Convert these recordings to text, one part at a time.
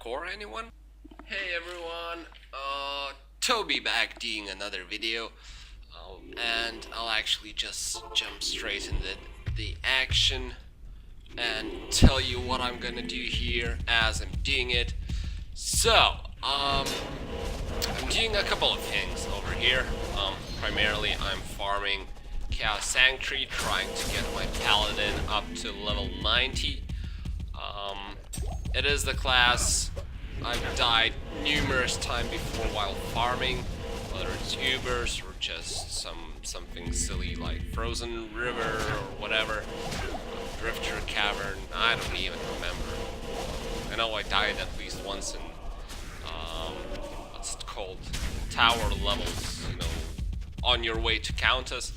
hardcore, anyone? Hey everyone, Toby back doing another video, and I'll actually just jump straight into the action and tell you what I'm gonna do here as I'm doing it. So, I'm doing a couple of things over here. Primarily I'm farming Chaos Sanctuary, trying to get my Paladin up to level 90. It is the class I've died numerous times before while farming, whether it's Ubers or just something silly like Frozen River or whatever, Drifter Cavern, I don't even remember. I know I died at least once in, what's it called, tower levels, you know, on your way to Countess.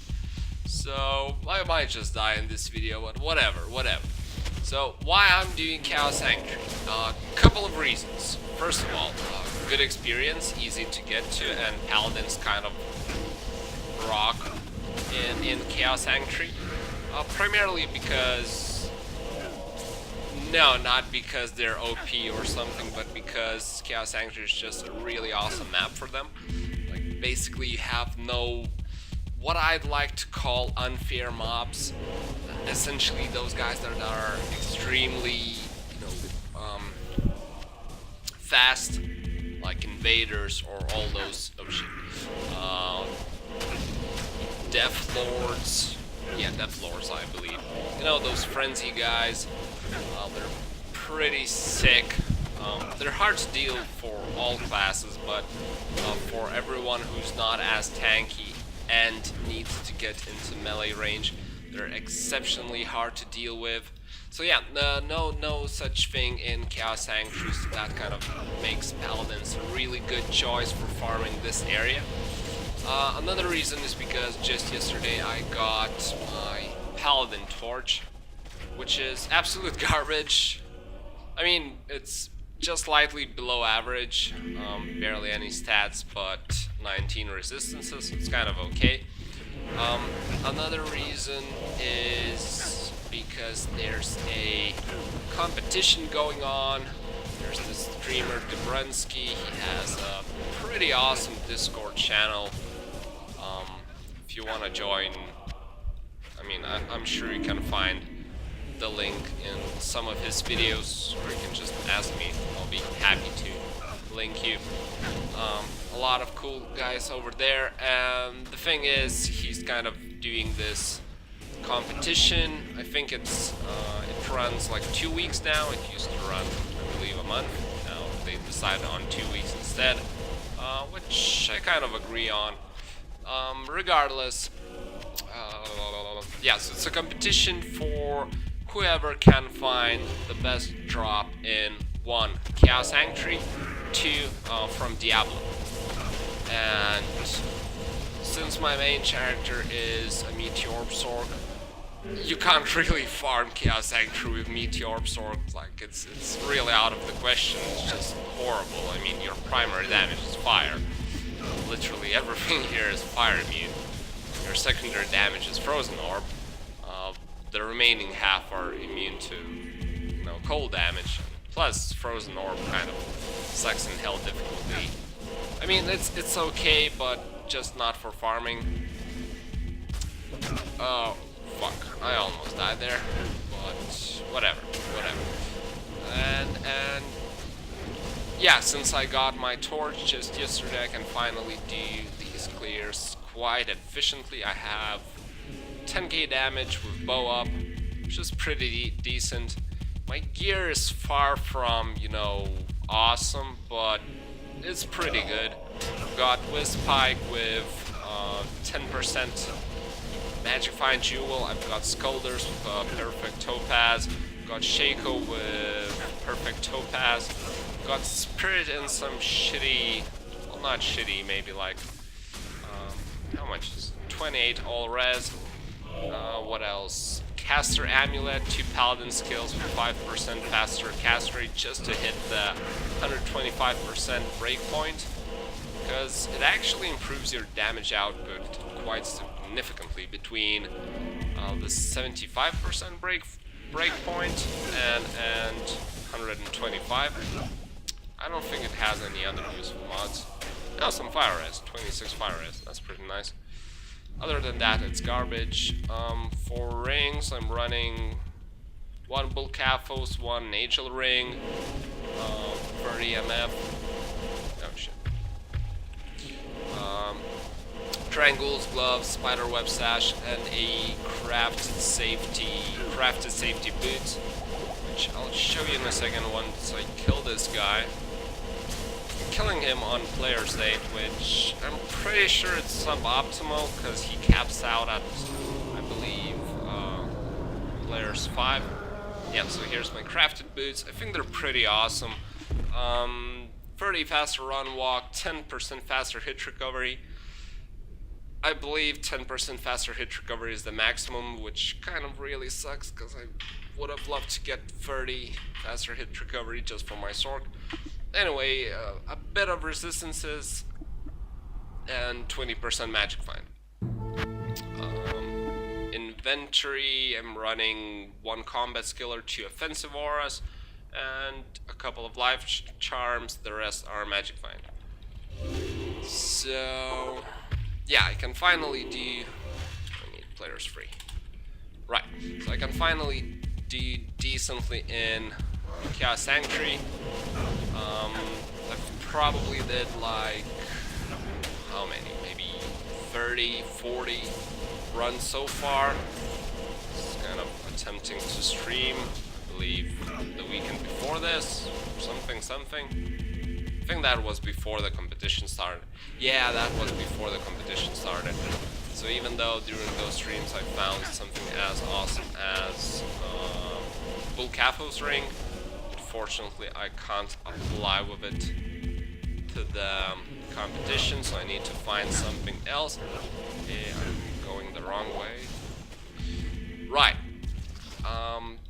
So I might just die in this video, but whatever. So, why I'm doing Chaos Sanctuary? Couple of reasons. First of all, good experience, easy to get to, and Paladin's kind of rock in Chaos Sanctuary. Primarily because... No, not because they're OP or something, but because Chaos Sanctuary is just a really awesome map for them. Like, basically you have no... what I'd like to call unfair mobs. Essentially those guys that are extremely, fast, like invaders or all those Death Lords. Yeah, Death Lords, I believe. You know, those frenzy guys. They're pretty sick. They're hard to deal for all classes, but for everyone who's not as tanky and needs to get into melee range, they're exceptionally hard to deal with. So yeah, no such thing in Chaos Sanctuary, so that kind of makes Paladins a really good choice for farming this area. Another reason is because just yesterday I got my Paladin torch, which is absolute garbage. I mean, it's just slightly below average, barely any stats, but 19 resistances, it's kind of okay. Another reason is because there's a competition going on. There's this streamer Dobrunsky, he has a pretty awesome Discord channel. If you want to join, I mean, I'm sure you can find the link in some of his videos, or you can just ask me, I'll be happy to link you. A lot of cool guys over there, and the thing is, he's kind of doing this competition. I think it runs like 2 weeks now. It used to run, I believe, a month. Now they decided on 2 weeks instead, which I kind of agree on. Regardless, yeah, so it's a competition for whoever can find the best drop in 1. Chaos Sanctuary, 2 from Diablo. And since my main character is a Meteor Sorg, you can't really farm Chaos Sanctuary with Meteor Sorg. Like, it's really out of the question. It's just horrible. I mean, your primary damage is fire. Literally everything here is fire immune. Your secondary damage is Frozen Orb. The remaining half are immune to, cold damage. Plus, Frozen Orb kind of sucks in hell difficulty. I mean, it's okay, but just not for farming. Oh, fuck. I almost died there. But, whatever. And yeah, since I got my torch just yesterday, I can finally do these clears quite efficiently. I have 10k damage with bow up, which is pretty decent. My gear is far from, awesome, but it's pretty good. I've got Wisspike with 10% Magifying Jewel. I've got Skulders with Perfect Topaz. I've got Shaco with Perfect Topaz. I've got Spirit in some shitty, well, not shitty, maybe like, how much is it? 28 all res. What else? Caster Amulet, 2 Paladin skills with 5% faster cast rate just to hit the 125% breakpoint, because it actually improves your damage output quite significantly between the 75% breakpoint and 125. I don't think it has any other useful mods. Now some fire res, 26 fire res, that's pretty nice. Other than that, it's garbage. For rings, I'm running one Bull Caphos, one Nagel ring, 30 MF. Oh shit. Triangles, gloves, spiderweb sash, and a crafted safety boots, which I'll show you in a second once I kill this guy. I'm killing him on player state, which I'm pretty sure it's suboptimal because he caps out at, I believe, players 5. Yeah, so here's my crafted boots. I think they're pretty awesome. 30 faster run walk, 10% faster hit recovery. I believe 10% faster hit recovery is the maximum, which kind of really sucks because I would have loved to get 30 faster hit recovery just for my sword. Anyway, a bit of resistances and 20% magic find. Inventory, I'm running 1 combat skill or 2 offensive auras and a couple of life charms, the rest are magic find. So yeah, I can finally do... I need players free. Right, so I can finally do decently in Chaos Sanctuary. I've probably did like... how many? Maybe 30, 40 runs so far. Just kind of attempting to stream, I believe, the weekend before this, something. I think that was before the competition started. Yeah, that was before the competition started. So even though during those streams I found something as awesome as Bull Caphos ring, unfortunately I can't apply with it to the competition, so I need to find something else. Okay, I'm going the wrong way. Right.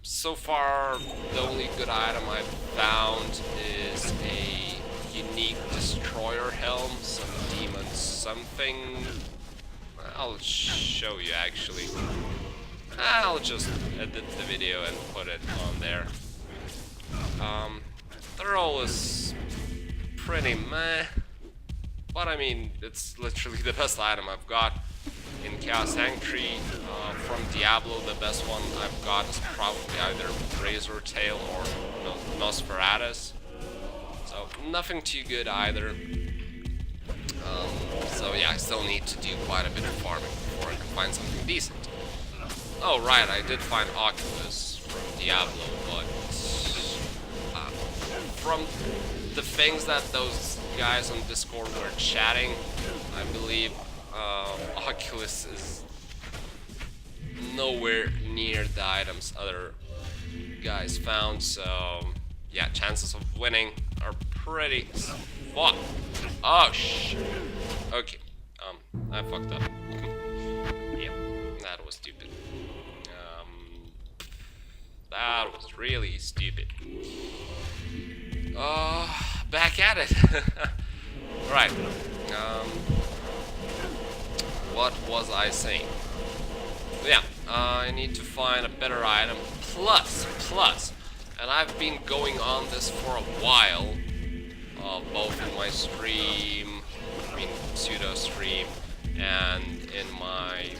So far, the only good item I've found is a unique destroyer helm, some demons, something. I'll show you actually. I'll just edit the video and put it on there. They're always pretty meh, but I mean, it's literally the best item I've got in Chaos Sanctuary. From Diablo, the best one I've got is probably either Razor Tail or Nosferatus. So nothing too good either. So yeah, I still need to do quite a bit of farming before I can find something decent. Oh right, I did find Oculus from Diablo, but from the things that those guys on Discord were chatting, I believe Oculus is nowhere near the items other guys found, so yeah, chances of winning are pretty fuck. Oh shit. Okay, I fucked up. Yeah, that was stupid. That was really stupid. Back at it. Right. What was I saying? Yeah, I need to find a better item. Plus, and I've been going on this for a while, both in my stream, I mean pseudo stream, and in my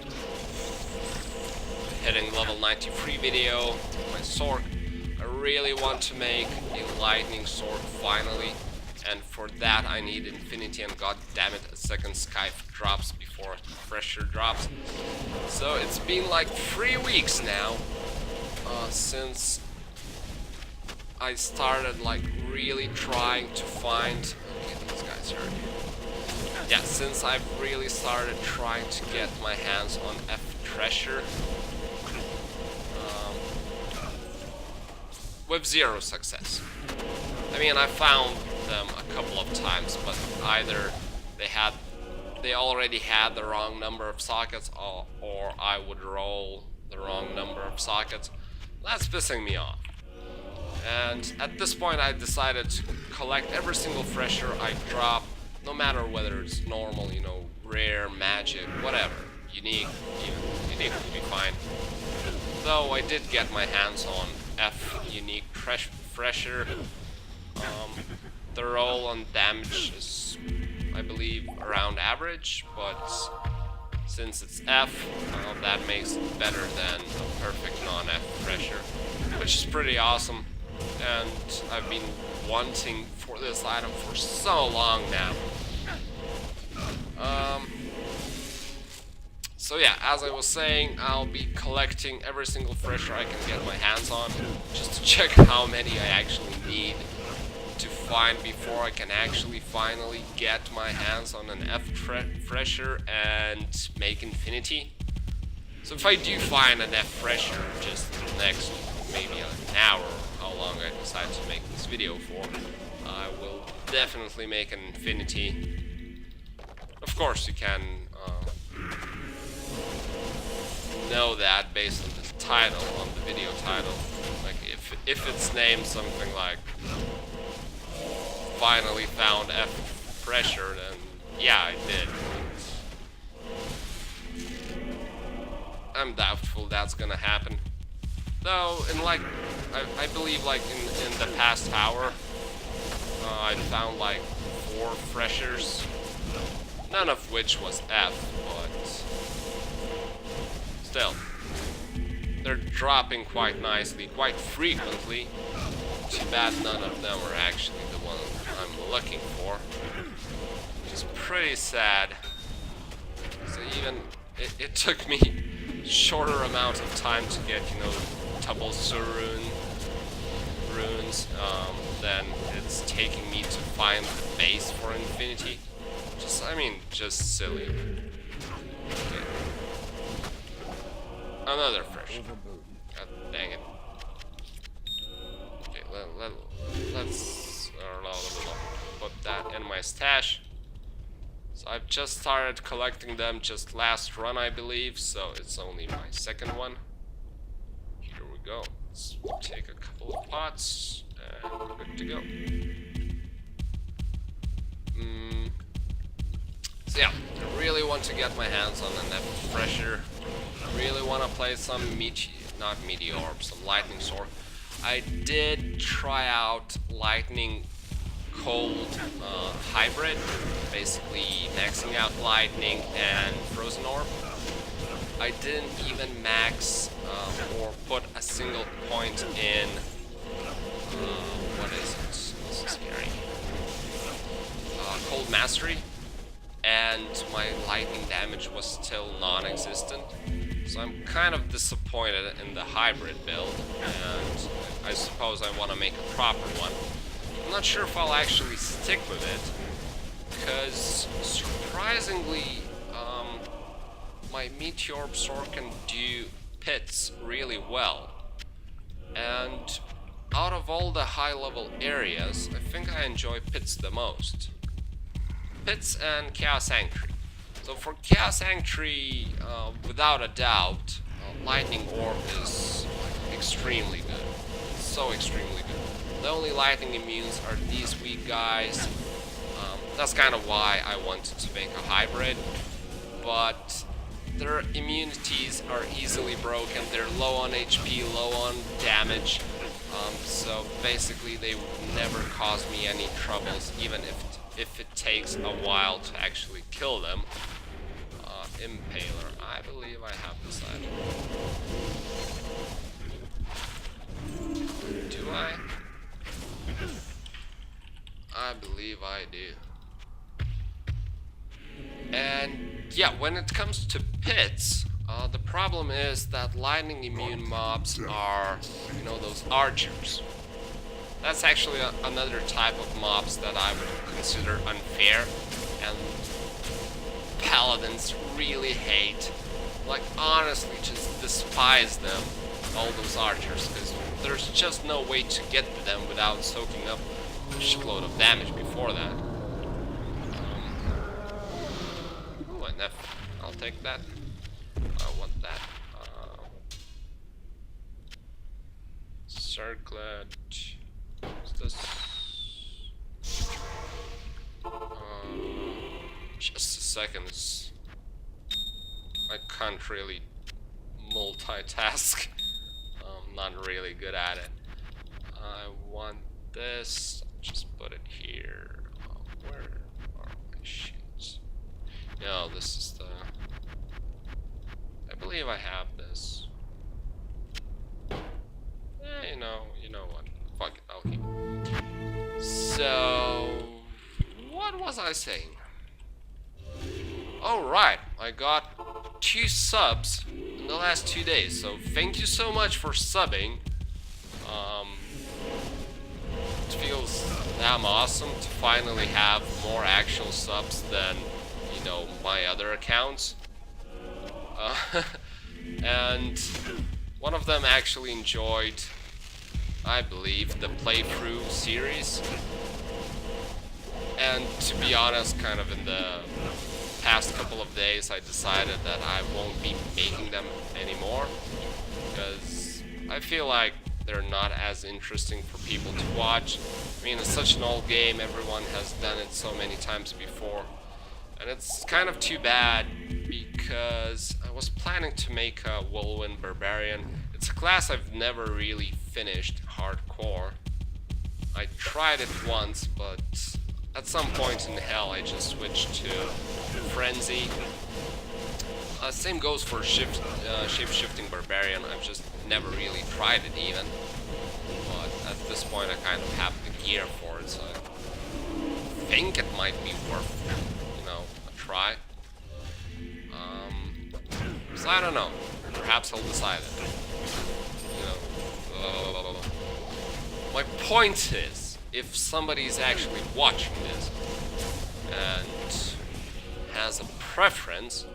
hitting level 93 video, my sword. I really want to make a lightning sword finally, and for that I need infinity and god damn it, a second scythe drops before fresher drops. So it's been like 3 weeks now since I started like really trying to find... Okay, these guys are... Yeah, since I've really started trying to get my hands on F treasure. With 0 success. I mean, I found them a couple of times, but either they already had the wrong number of sockets, or I would roll the wrong number of sockets. That's pissing me off. And at this point I decided to collect every single fresher I drop, no matter whether it's normal, you know, rare, magic, whatever. Unique, even unique would be fine. Though I did get my hands on F unique fresher. their roll on damage is, I believe, around average, but since it's F, that makes it better than a perfect non-F pressure, which is pretty awesome. And I've been wanting for this item for so long now. So yeah, as I was saying, I'll be collecting every single fresher I can get my hands on, just to check how many I actually need to find before I can actually finally get my hands on an F fresher and make Infinity. So if I do find an F fresher just in the next maybe an hour, how long I decide to make this video for, I will definitely make an Infinity. Of course you can know that based on the title, on the video title. Like if it's named something like finally found F pressure, then yeah, I did. I'm doubtful that's gonna happen. Though, in like, I believe like in the past hour, I found like 4 freshers, none of which was F, but still, they're dropping quite nicely, quite frequently. Too bad none of them are actually the one I'm looking for, which is pretty sad. So even, it took me shorter amount of time to get, you know, Double Surun runes than it's taking me to find the base for Infinity. Just, I mean, just silly. Okay. Another fresh. God dang it. Okay, let's put that in my stash. So I've just started collecting them just last run, I believe, so it's only my second one. Here we go. Let's take a couple of pots and we're good to go. So yeah, I really want to get my hands on an F fresher. I really want to play some some lightning sword. I did try out lightning cold hybrid, basically maxing out lightning and frozen orb. I didn't even max or put a single point in what is it? This is scary. Cold mastery, and my lightning damage was still non-existent. So I'm kind of disappointed in the hybrid build, and I suppose I want to make a proper one. I'm not sure if I'll actually stick with it, because surprisingly, my Meteor Sword can do pits really well. And out of all the high level areas, I think I enjoy pits the most. Pits and Chaos Sanctuary. So for Chaos Sanctuary, without a doubt, Lightning Orb is extremely good. So extremely good. The only lightning immunes are these weak guys. That's kind of why I wanted to make a hybrid. But their immunities are easily broken. They're low on HP, low on damage. So basically they would never cause me any troubles, even if it takes a while to actually kill them. Impaler, I believe I have this item. Do I? I believe I do. And yeah, when it comes to pits, the problem is that lightning immune mobs are, you know, those archers. That's actually another type of mobs that I would consider unfair, and paladins really hate. Like, honestly, just despise them, all those archers, because there's just no way to get to them without soaking up a shitload of damage before that. Ooh, an F. I'll take that. I want that. Circlet. What's this? Just a second. I can't really multitask. I'm not really good at it. I want this. just put it here. Where are my sheets? No, this is the... I believe I have this. You know what? Fuck it, I'll keep it. So, what was I saying? Oh right, I got 2 subs in the last 2 days, so thank you so much for subbing. It feels damn awesome to finally have more actual subs than, you know, my other accounts. And one of them actually enjoyed, I believe, the playthrough series. And to be honest, kind of in the past couple of days, I decided that I won't be making them anymore, because I feel like they're not as interesting for people to watch. I mean, it's such an old game, everyone has done it so many times before, and it's kind of too bad, because I was planning to make a Whirlwind Barbarian. It's a class I've never really finished hardcore. I tried it once, but at some point in hell I just switched to Frenzy. Same goes for shape-shifting Barbarian. I've just never really tried it even. But at this point I kind of have the gear for it, so I think it might be worth, you know, a try. So I don't know. Perhaps I'll decide it. You know. My point is, if somebody's actually watching this and has a preference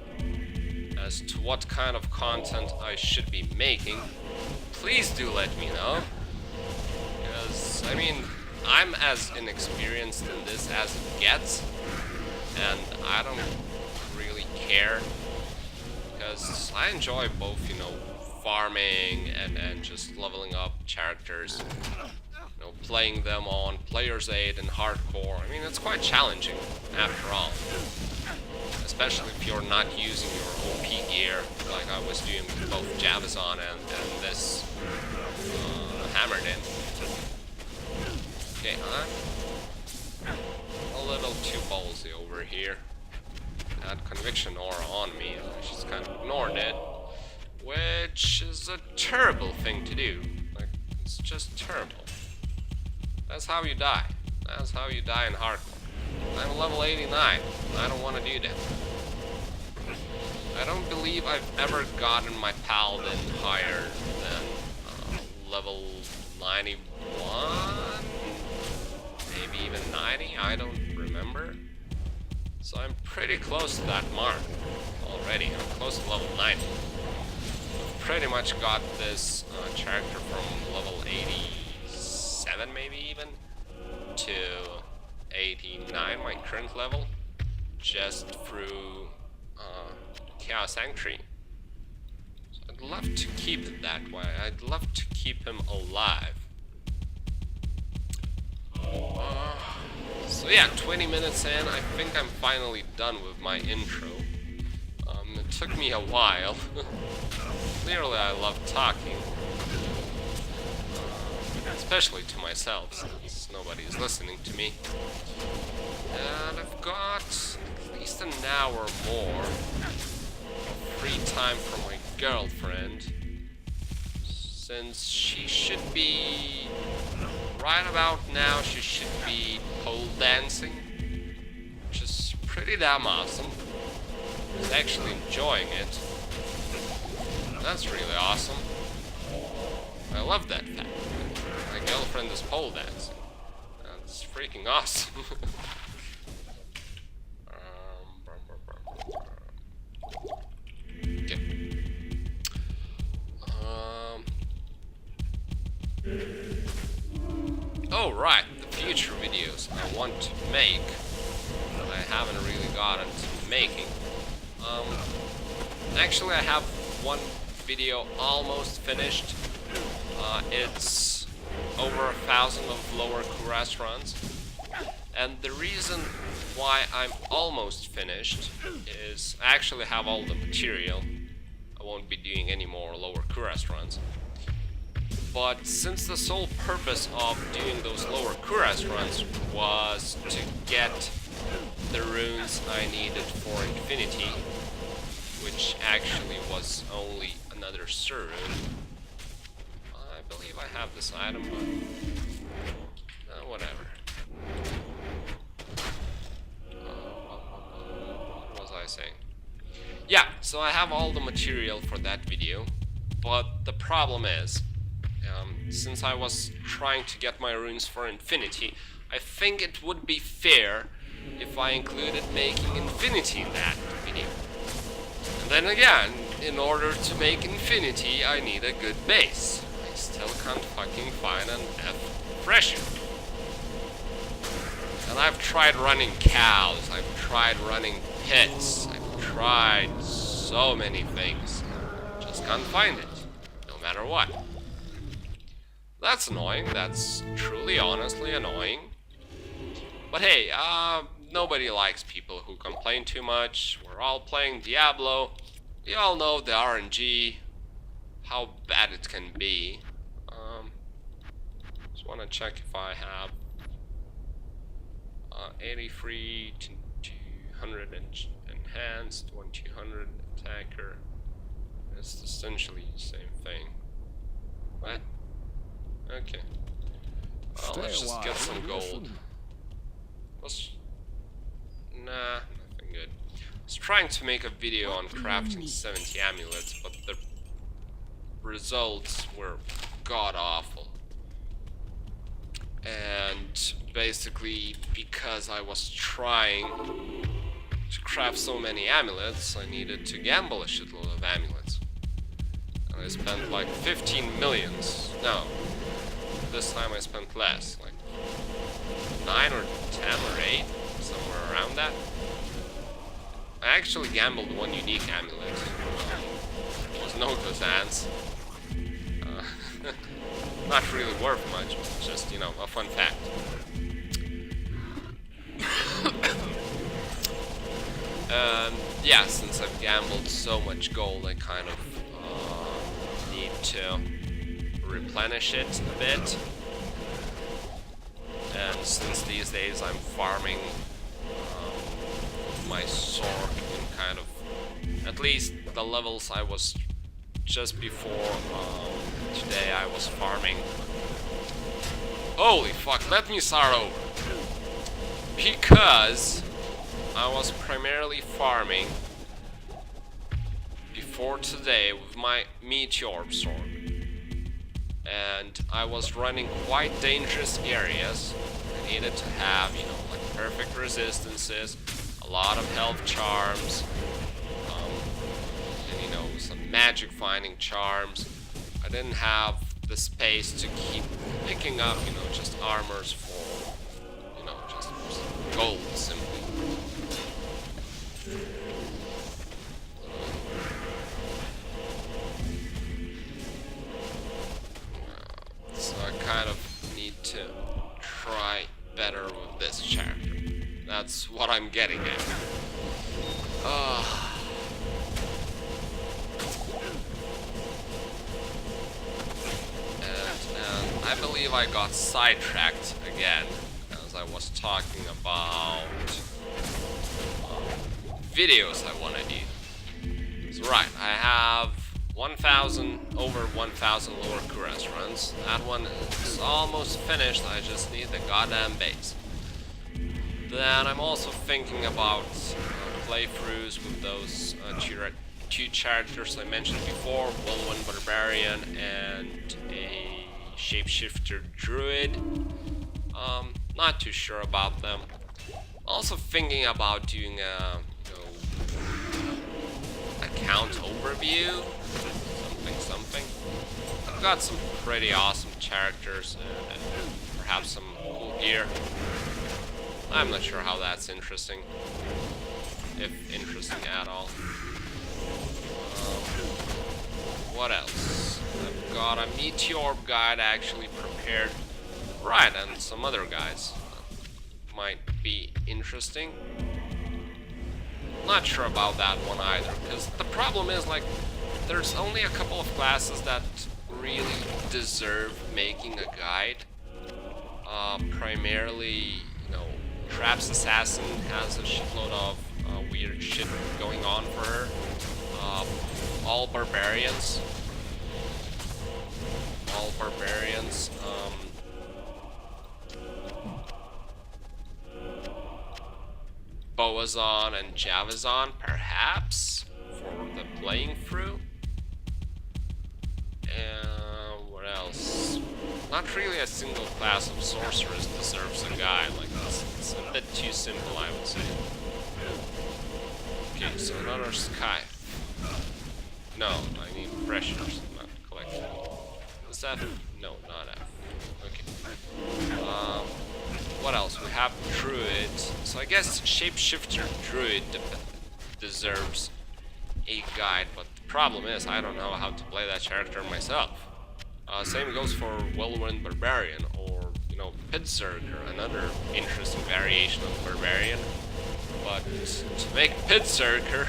as to what kind of content I should be making, please do let me know. Because, I mean, I'm as inexperienced in this as it gets, and I don't really care, because I enjoy both, you know, farming and just leveling up characters, you know, playing them on Player's Aid and hardcore. I mean, it's quite challenging after all, especially if you're not using your OP gear like I was doing with both Javazon and this Hammered In. Okay, I'm a little too ballsy over here. Had Conviction Aura on me, I just kind of ignored it, which is a terrible thing to do. Like, it's just terrible. That's how you die. That's how you die in hardcore. I'm level 89. I don't want to do that. I don't believe I've ever gotten my Paladin higher than level 91? Maybe even 90? I don't remember. So I'm pretty close to that mark already. I'm close to level 90. I've pretty much got this character from level 87 maybe even to 89, my current level, just through Chaos Sanctuary. So I'd love to keep it that way. I'd love to keep him alive. So yeah, 20 minutes in, I think I'm finally done with my intro. It took me a while. Clearly I love talking. Especially to myself, since nobody's listening to me. And I've got at least an hour more free time from my girlfriend, since she should be, right about now, she should be pole dancing, which is pretty damn awesome. She's actually enjoying it. That's really awesome. I love that fact. My girlfriend is pole dancing. That's freaking awesome. Okay. Oh right, the future videos I want to make that I haven't really gotten to making. Actually I have one video almost finished. It's over 1,000 of lower Kuras runs, and the reason why I'm almost finished is I actually have all the material. I won't be doing any more lower Kuras runs. But since the sole purpose of doing those lower Kuras runs was to get the runes I needed for infinity, which actually was only another Sur rune. I believe I have this item, but whatever. What was I saying? Yeah, so I have all the material for that video, but the problem is, since I was trying to get my runes for infinity, I think it would be fair if I included making infinity in that video. And then again, in order to make infinity, I need a good base. I still can't fucking find an F fresher. And I've tried running cows, I've tried running pits, I've tried so many things. Just can't find it, no matter what. That's annoying, that's truly, honestly annoying. But hey, nobody likes people who complain too much. We're all playing Diablo. We all know the RNG, how bad it can be. Just wanna check if I have 83 to 200 enhanced, 1200 attacker. It's essentially the same thing. What? Okay. Well, let's just get some gold. Nah, nothing good. I was trying to make a video on crafting 70 amulets, but the results were god-awful. And basically, because I was trying to craft so many amulets, I needed to gamble a shitload of amulets. And I spent like 15 millions. No, this time I spent less, like 9 or 10 or 8, somewhere around that. I actually gambled one unique amulet. It was no Gazans. Not really worth much, but just, you know, a fun fact. Yeah, since I've gambled so much gold, I kind of need to replenish it a bit. And since these days I'm farming my sword in kind of, at least the levels I was just before today I was farming. Holy fuck, let me start over. Because I was primarily farming before today with my meteor sword. And I was running quite dangerous areas. I needed to have, you know, like perfect resistances, a lot of health charms, and you know, some magic finding charms. I didn't have the space to keep picking up, you know, just armors for, you know, just gold simply. So I kind of need to try better with this chapter. That's what I'm getting at. And I believe I got sidetracked again, as I was talking about videos I want to do. So right, I have over 1,000 lower Kuras runs. That one is almost finished, I just need the goddamn base. Then I'm also thinking about playthroughs with those two characters I mentioned before, Whirlwind Barbarian and a Shapeshifter Druid. Not too sure about them. Also thinking about doing a, you know, account overview, something. I've got some pretty awesome characters and perhaps some cool gear. I'm not sure how that's interesting, if interesting at all. What else? I've got a meteor guide actually prepared. Right, and some other guides that might be interesting. Not sure about that one either, because the problem is, like, there's only a couple of classes that really deserve making a guide. Primarily, you know, Traps Assassin has a shitload of weird shit going on for her. All barbarians. Boazon and Javazon, perhaps, for the playing through. And what else? Not really a single class of sorcerers deserves a guide like this. It's a bit too simple, I would say. Okay, so another sky. No, I need pressures, not collection. Is that? No, not F. Okay. What else? We have Druid. So I guess Shapeshifter Druid deserves a guide, but the problem is I don't know how to play that character myself. Same goes for Whirlwind Barbarian, or, you know, Pitzerker, another interesting variation of Barbarian. But to make Pitzerker,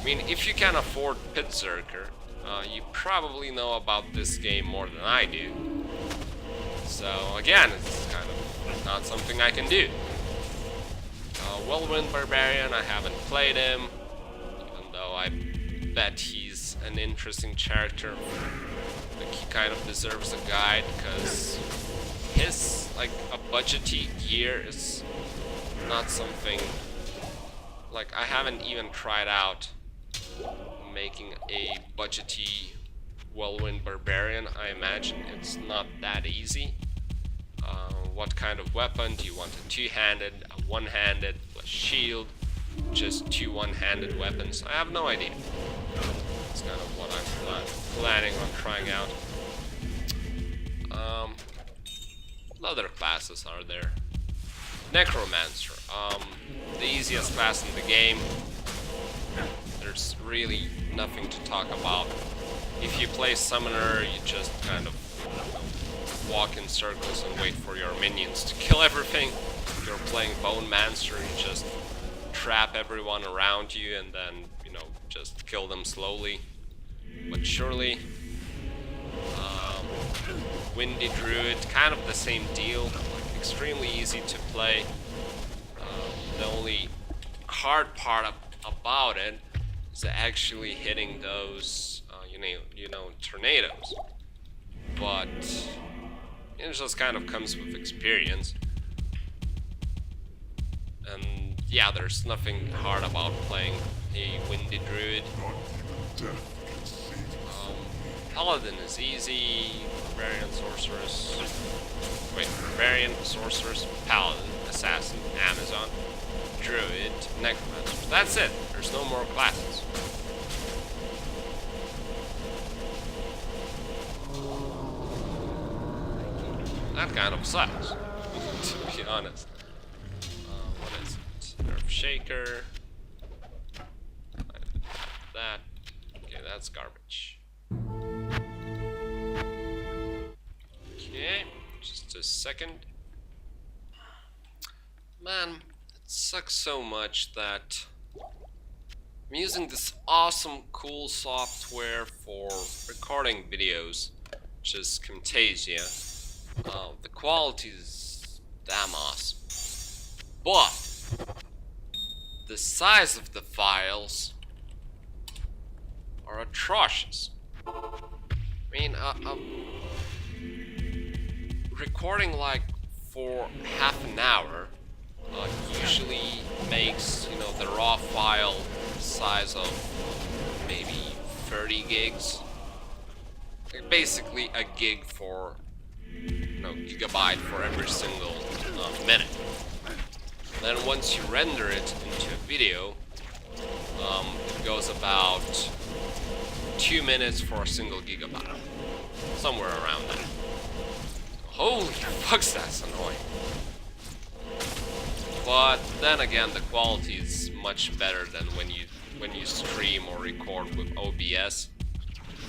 I mean, if you can afford Pitzerker, you probably know about this game more than I do. So again, it's kind of not something I can do. Whirlwind Barbarian, I haven't played him, even though I bet he's an interesting character. Like, he kind of deserves a guide, because his, like, a budgety gear is not something, like, I haven't even tried out making a budgety Whirlwind Barbarian. I imagine it's not that easy. What kind of weapon? Do you want a two-handed, a one-handed, plus shield, just two one-handed weapons? I have no idea. That's kind of what I'm planning on trying out. What other classes are there? Necromancer. The easiest class in the game. There's really nothing to talk about. If you play Summoner, you just kind of walk in circles and wait for your minions to kill everything. If you're playing Bone Mancer, you just trap everyone around you and then, you know, just kill them slowly but surely. Windy Druid, kind of the same deal, like, extremely easy to play. The only hard part about it is actually hitting those, you know, tornadoes. But it just kind of comes with experience. And yeah, there's nothing hard about playing a Windy Druid. Paladin is easy. Barbarian, Sorceress. Wait, Barbarian, Sorceress, Paladin, Assassin, Amazon, Druid, Necromancer. That's it. There's no more classes. That kind of sucks, to be honest. What is it? Nerf Shaker. That. Okay, that's garbage. Okay, just a second. Man, it sucks so much that I'm using this awesome, cool software for recording videos, which is Camtasia. The quality is damn awesome, but the size of the files are atrocious. I mean, recording like for half an hour usually makes, you know, the raw file size of maybe 30 gigs. Like basically a gig for, you know, gigabyte for every single minute. Then once you render it into a video, it goes about 2 minutes for a single gigabyte. Somewhere around that. Holy fuck, that's annoying. But then again, the quality is much better than when you stream or record with OBS.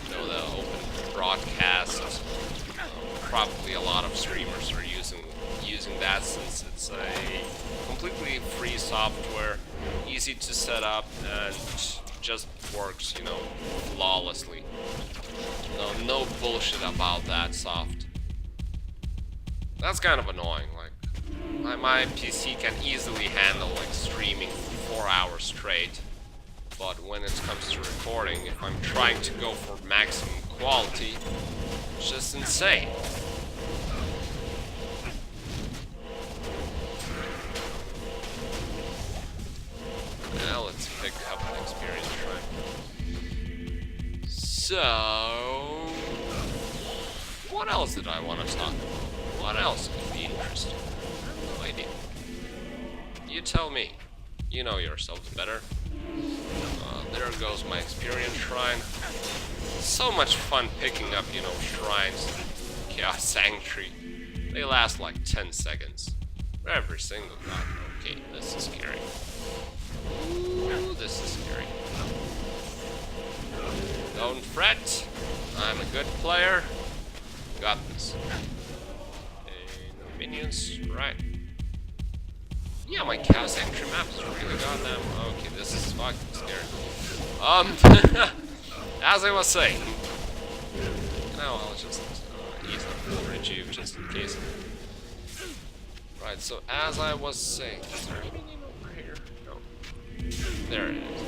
You know, the open broadcast. Probably a lot of streamers are using that, since it's a completely free software, easy to set up, and just works, you know, flawlessly. No bullshit about that soft. That's kind of annoying. Like, my PC can easily handle like streaming for 4 hours straight, but when it comes to recording, if I'm trying to go for maximum quality, it's just insane. Now let's pick up an experience shrine. So, what else did I want to talk about? What else could be interesting? No idea. You tell me. You know yourselves better. There goes my experience shrine. So much fun picking up, you know, shrines in Chaos Sanctuary. They last like 10 seconds. Every single time. Okay, this is scary. Ooh, this is scary. Don't fret. I'm a good player. Got this. Okay, no minions. Right. Yeah, my Chaos Sanctuary map is really goddamn... Okay, this is fucking scary. As I was saying... No, I'll just ease up the rejuve just in case. Right, so as I was saying... Is there a minion over here? No. There it is.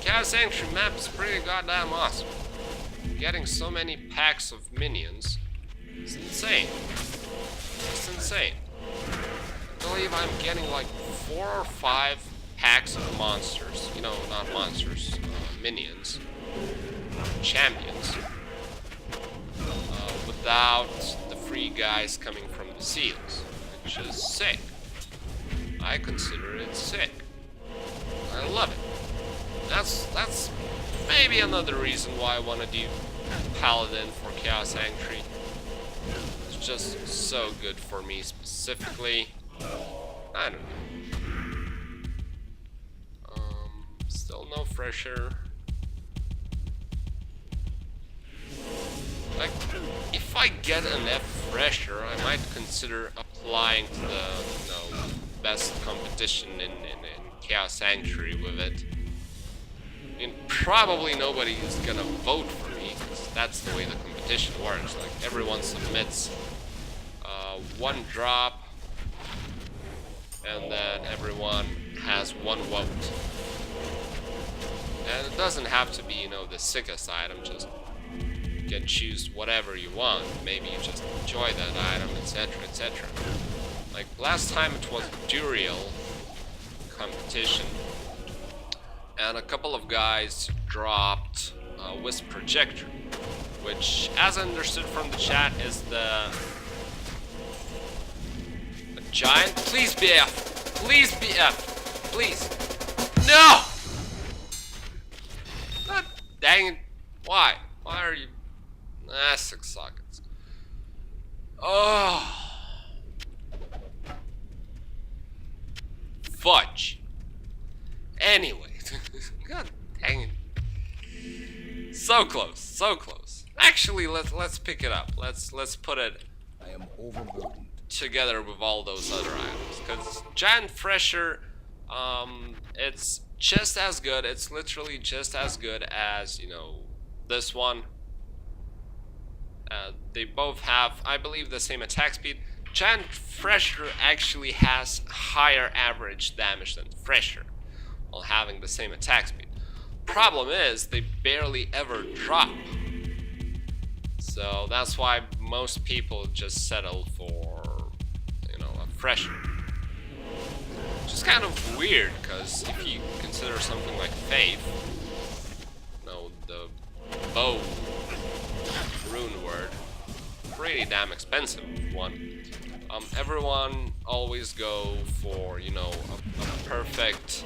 Chaos Sanctuary map is pretty goddamn awesome. Getting so many packs of minions is insane. It's insane. I believe I'm getting like 4 or 5 packs of monsters. You know, not monsters, minions. Champions. Without the free guys coming from the seals. Which is sick. I consider it sick. I love it. That's maybe another reason why I want to do Paladin for Chaos Sanctuary. It's just so good for me specifically. I don't know. Still no fresher. Like, if I get an F fresher, I might consider applying to the, you know, best competition in Chaos Sanctuary with it. I mean, probably nobody is gonna vote for me, because that's the way the competition works. Like, everyone submits one drop, and then everyone has one vote. And it doesn't have to be, you know, the sickest item, just you can choose whatever you want. Maybe you just enjoy that item, etc, etc. Like, last time it was Duriel competition, and a couple of guys dropped Wisp Projector, which, as I understood from the chat, is the giant. Please be F. Please be F. Please. No! God dang it. Why? Why are you... Ah, 6 sockets. Oh. Fudge. Anyway. God dang it. So close. So close. Actually, let's pick it up. Let's put it... I am overburdened. Together with all those other items, because Giant Fresher, it's just as good. It's literally just as good as, you know, this one. They both have, I believe, the same attack speed. Giant Fresher actually has higher average damage than Fresher, while having the same attack speed. Problem is, they barely ever drop. So that's why most people just settle for, you know, a Fresher. Which is kind of weird, because if you consider something like Faith, you know, the bow rune word, pretty damn expensive one. Everyone always go for, you know, a perfect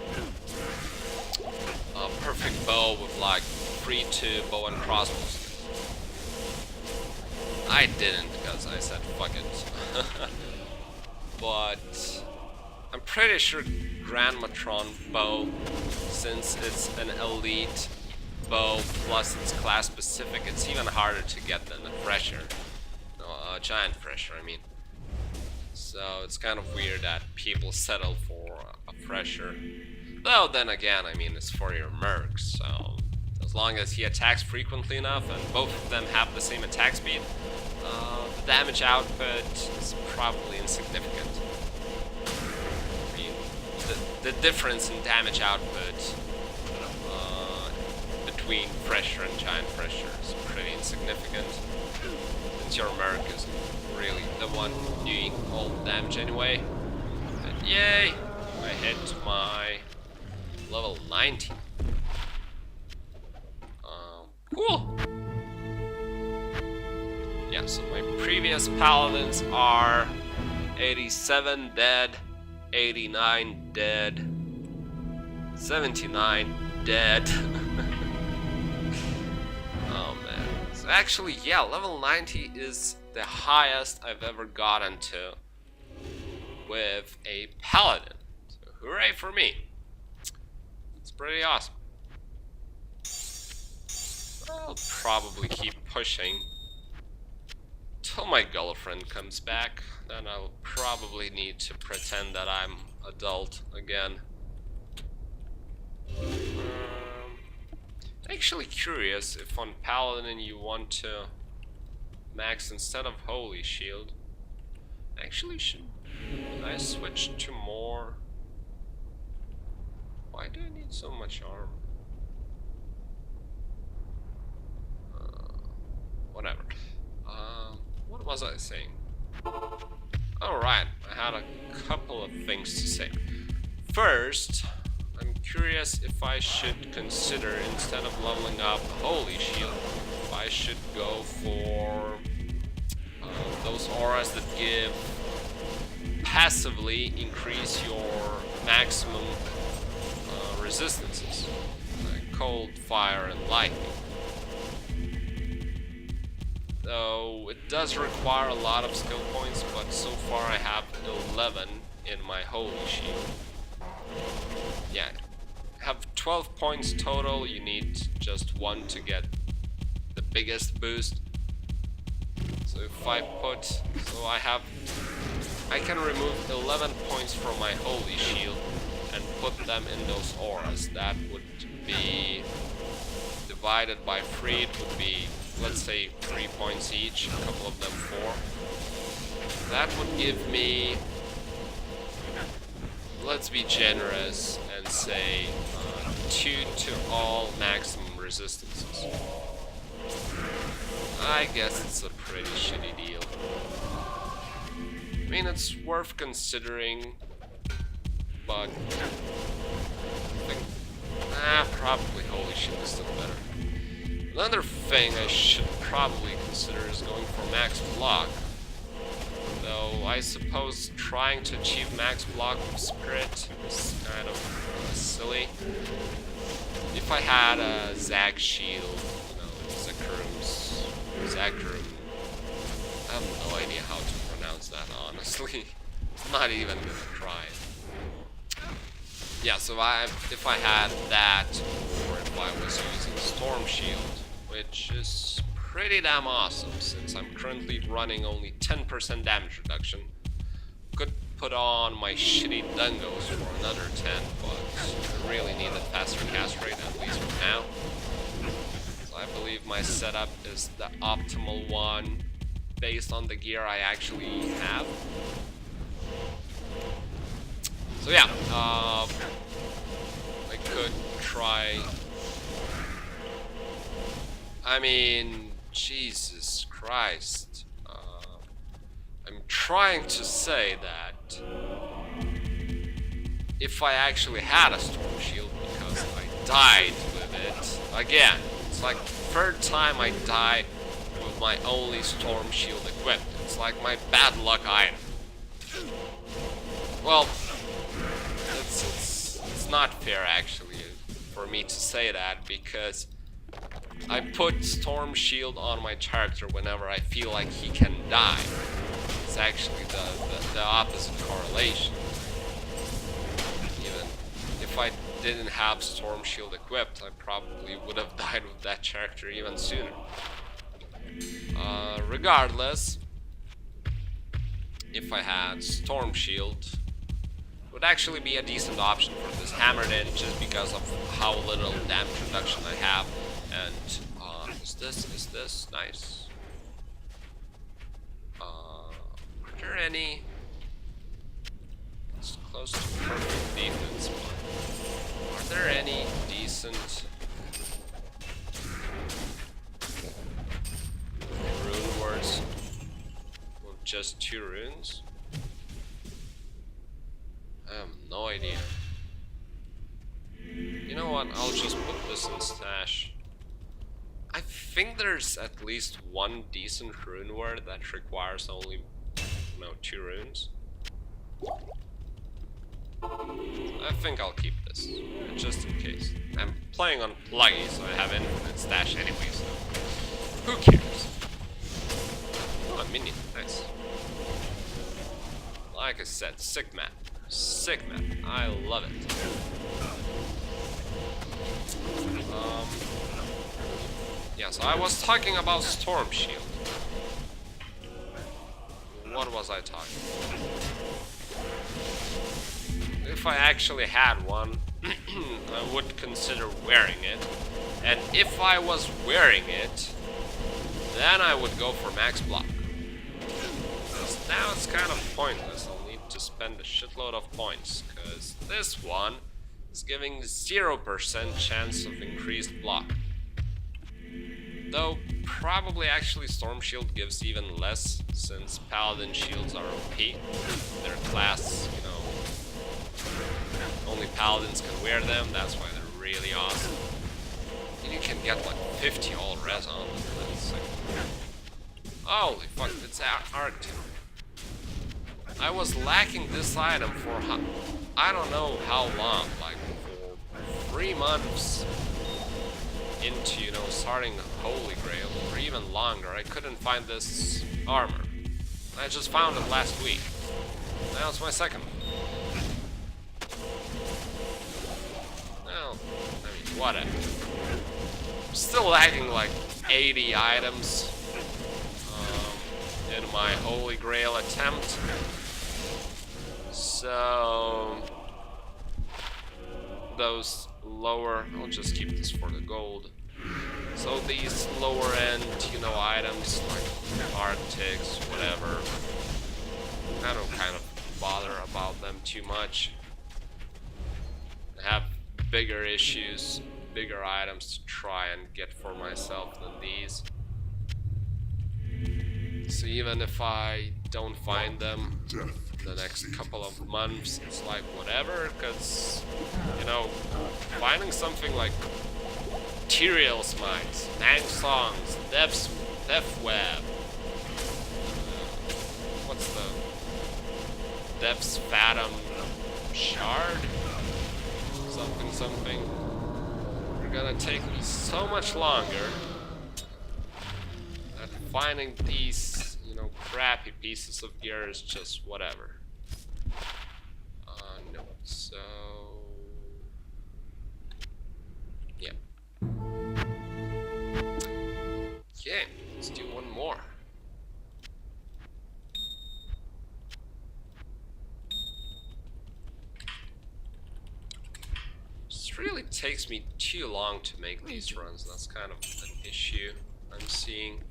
bow with like 3-2 bow and crossbows. I didn't, because I said fuck it. But I'm pretty sure Grand Matron bow, since it's an elite bow plus it's class specific, it's even harder to get than a Fresher. No, a Giant Fresher, I mean. So it's kind of weird that people settle for a Fresher. Though then again, I mean, it's for your mercs, so it as long as he attacks frequently enough and both of them have the same attack speed, the damage output is probably insignificant. I mean, the difference in damage output between pressure and giant pressure is pretty insignificant, since your Merc is really the one doing all the damage anyway. And yay! I hit my level 90. Cool! Yeah, so my previous Paladins are 87 dead, 89 dead, 79 dead. Oh man. So actually, yeah, level 90 is the highest I've ever gotten to with a Paladin. So hooray for me. It's pretty awesome. I'll probably keep pushing till my girlfriend comes back. Then I'll probably need to pretend that I'm adult again. Actually curious if on Paladin you want to max instead of Holy Shield. Actually, should I switch to more? Why do I need so much armor? Whatever. What was I saying? Alright, I had a couple of things to say. First, I'm curious if I should consider, instead of leveling up Holy Shield, if I should go for those auras that give passively increase your maximum resistances, like cold, fire, and lightning. So it does require a lot of skill points, but so far I have 11 in my Holy Shield. Yeah, I have 12 points total. You need just one to get the biggest boost. So if I put, I can remove 11 points from my Holy Shield and put them in those auras. That would be divided by 3. It would be, let's say, 3 points each, a couple of them 4. That would give me, let's be generous and say 2 to all maximum resistances. I guess it's a pretty shitty deal. I mean, it's worth considering, but I think, probably Holy Shield is still better. Another thing I should probably consider is going for max block. Though I suppose trying to achieve max block with Spirit is kind of silly. If I had a Zag Shield, Zakarum, I have no idea how to pronounce that, honestly. I'm not even gonna try. Yeah, so if I had that, or if I was using Storm Shield, which is pretty damn awesome, since I'm currently running only 10% damage reduction. Could put on my shitty Dungos for another 10, but I really need a faster cast rate, at least for now. So I believe my setup is the optimal one, based on the gear I actually have. So yeah, I could try. I mean, Jesus Christ. I'm trying to say that if I actually had a Storm Shield, because I died with it again. It's like the third time I die with my only Storm Shield equipped. It's like my bad luck item. Well, it's not fair actually for me to say that, because I put Storm Shield on my character whenever I feel like he can die. It's actually the opposite correlation. Even if I didn't have Storm Shield equipped, I probably would have died with that character even sooner. Regardless, if I had Storm Shield, it would actually be a decent option for this Hammered In, just because of how little damage reduction I have. And is this nice? Are there any? It's close to perfect defense, but are there any decent rune words with just 2 runes? I have no idea. You know what? I'll just put this in stash. I think there's at least one decent rune word that requires only, 2 runes. I think I'll keep this, just in case. I'm playing on pluggy, so I have infinite stash anyway, so who cares? Oh, a minion, nice. Like I said, sick map. Sick map. I love it. Yeah, so I was talking about Storm Shield. What was I talking about? If I actually had one, I would consider wearing it. And if I was wearing it, then I would go for max block. Because now it's kind of pointless. I'll need to spend a shitload of points. Because this one is giving 0% chance of increased block. Though, probably actually Storm Shield gives even less, since Paladin shields are OP. Their class, only Paladins can wear them, that's why they're really awesome. And you can get like 50 all res on them, that's like... Holy fuck, it's Arctic. I was lacking this item for I don't know how long, like for 3 months. Into, starting Holy Grail, or even longer. I couldn't find this armor. I just found it last week. Now it's my second one. Well, I mean, whatever. I'm still lagging like 80 items in my Holy Grail attempt. So... those lower, I'll just keep this for the gold. So these lower end, items like Arctics, whatever, I don't kind of bother about them too much. I have bigger issues, bigger items to try and get for myself than these. So even if I don't find them the next couple of months, it's like whatever, because finding something like Tyrael Smites, Nang Songs, Death Web, what's the Death's Fathom Shard? Something. They're gonna take me so much longer that finding these crappy pieces of gear is just whatever. No, so... yeah. Okay, let's do one more. This really takes me too long to make these runs. That's kind of an issue I'm seeing.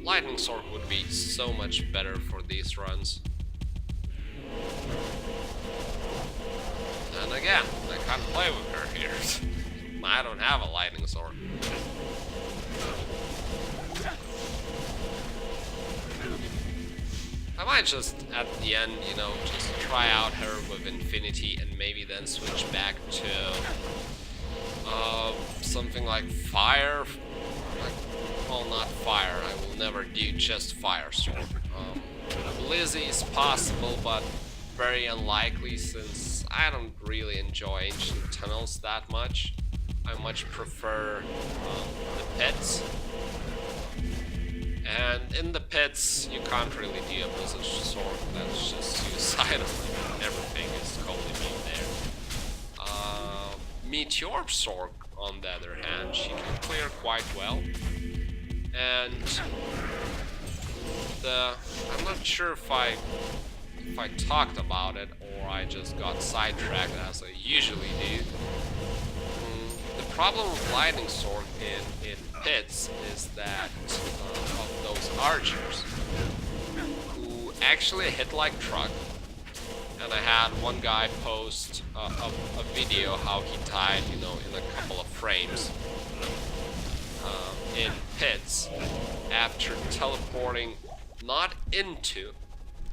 Lightning Sword would be so much better for these runs. And again, I can't play with her here. I don't have a Lightning Sword. I might just, at the end, just try out her with Infinity and maybe then switch back to something like Fire. Well, not Fire. I will never do just Fire Sword. Lizzie is possible, but very unlikely since I don't really enjoy Ancient Tunnels that much. I much prefer the pits. And in the pits, you can't really do a Blizzard Sword. That's just suicidal. Everything is coldly being there. Meteor Sword, on the other hand, she can clear quite well. And I'm not sure if I if I talked about it or I just got sidetracked as I usually do. The problem with Lightning Sword in pits is that of those archers who actually hit like truck. And I had one guy post a video how he died, you know, in a couple of frames in pits after teleporting not into,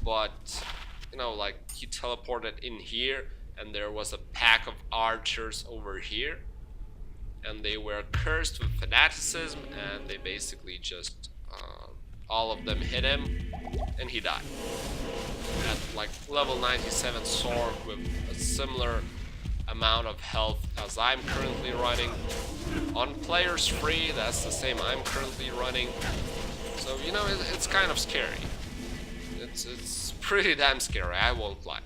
but you know, like he teleported in here and there was a pack of archers over here and they were cursed with fanaticism and they basically just all of them hit him and he died at like level 97 sword with a similar amount of health as I'm currently running. On players free, that's the same I'm currently running. So you know, it's kind of scary. It's pretty damn scary, I won't lie.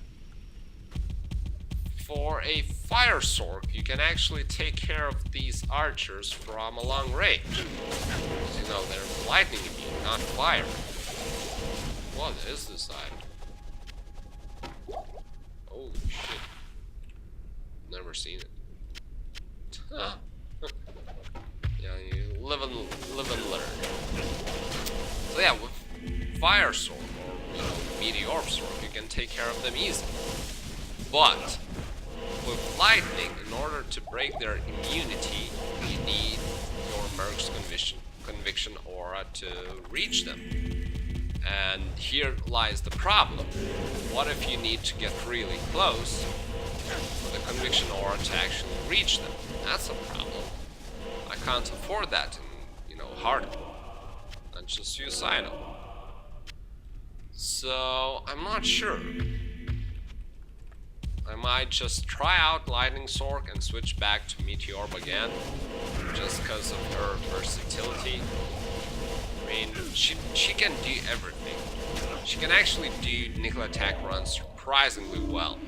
For a fire sword, you can actually take care of these archers from a long range. Because, you know, they're lightning immune, not fire. What is this item? Oh shit. Never seen it. Huh. Yeah, you live and learn. So yeah, with fire sword or, you know, meteor sword, you can take care of them easily. But with lightning, in order to break their immunity, you need your Merc's conviction aura to reach them. And here lies the problem. What if you need to get really close for the conviction aura to actually reach them? That's a problem. I can't afford that in, you know, hardcore. That's just suicidal. So I'm not sure. I might just try out Lightning Sword and switch back to Meteorb again, just because of her versatility. I mean, she can do everything. She can actually do nickel attack runs surprisingly well.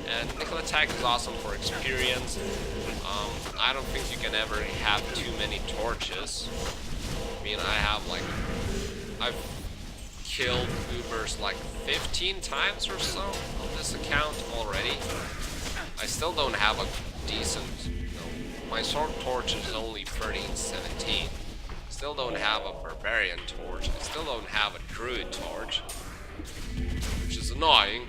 And nickel attack is awesome for experience. I don't think you can ever have too many torches. I mean, I've killed Ubers like 15 times or so on this account already. I still don't have a decent, you know, my sword torch is only 13-17. Still don't have a barbarian torch. I still don't have a druid torch, which is annoying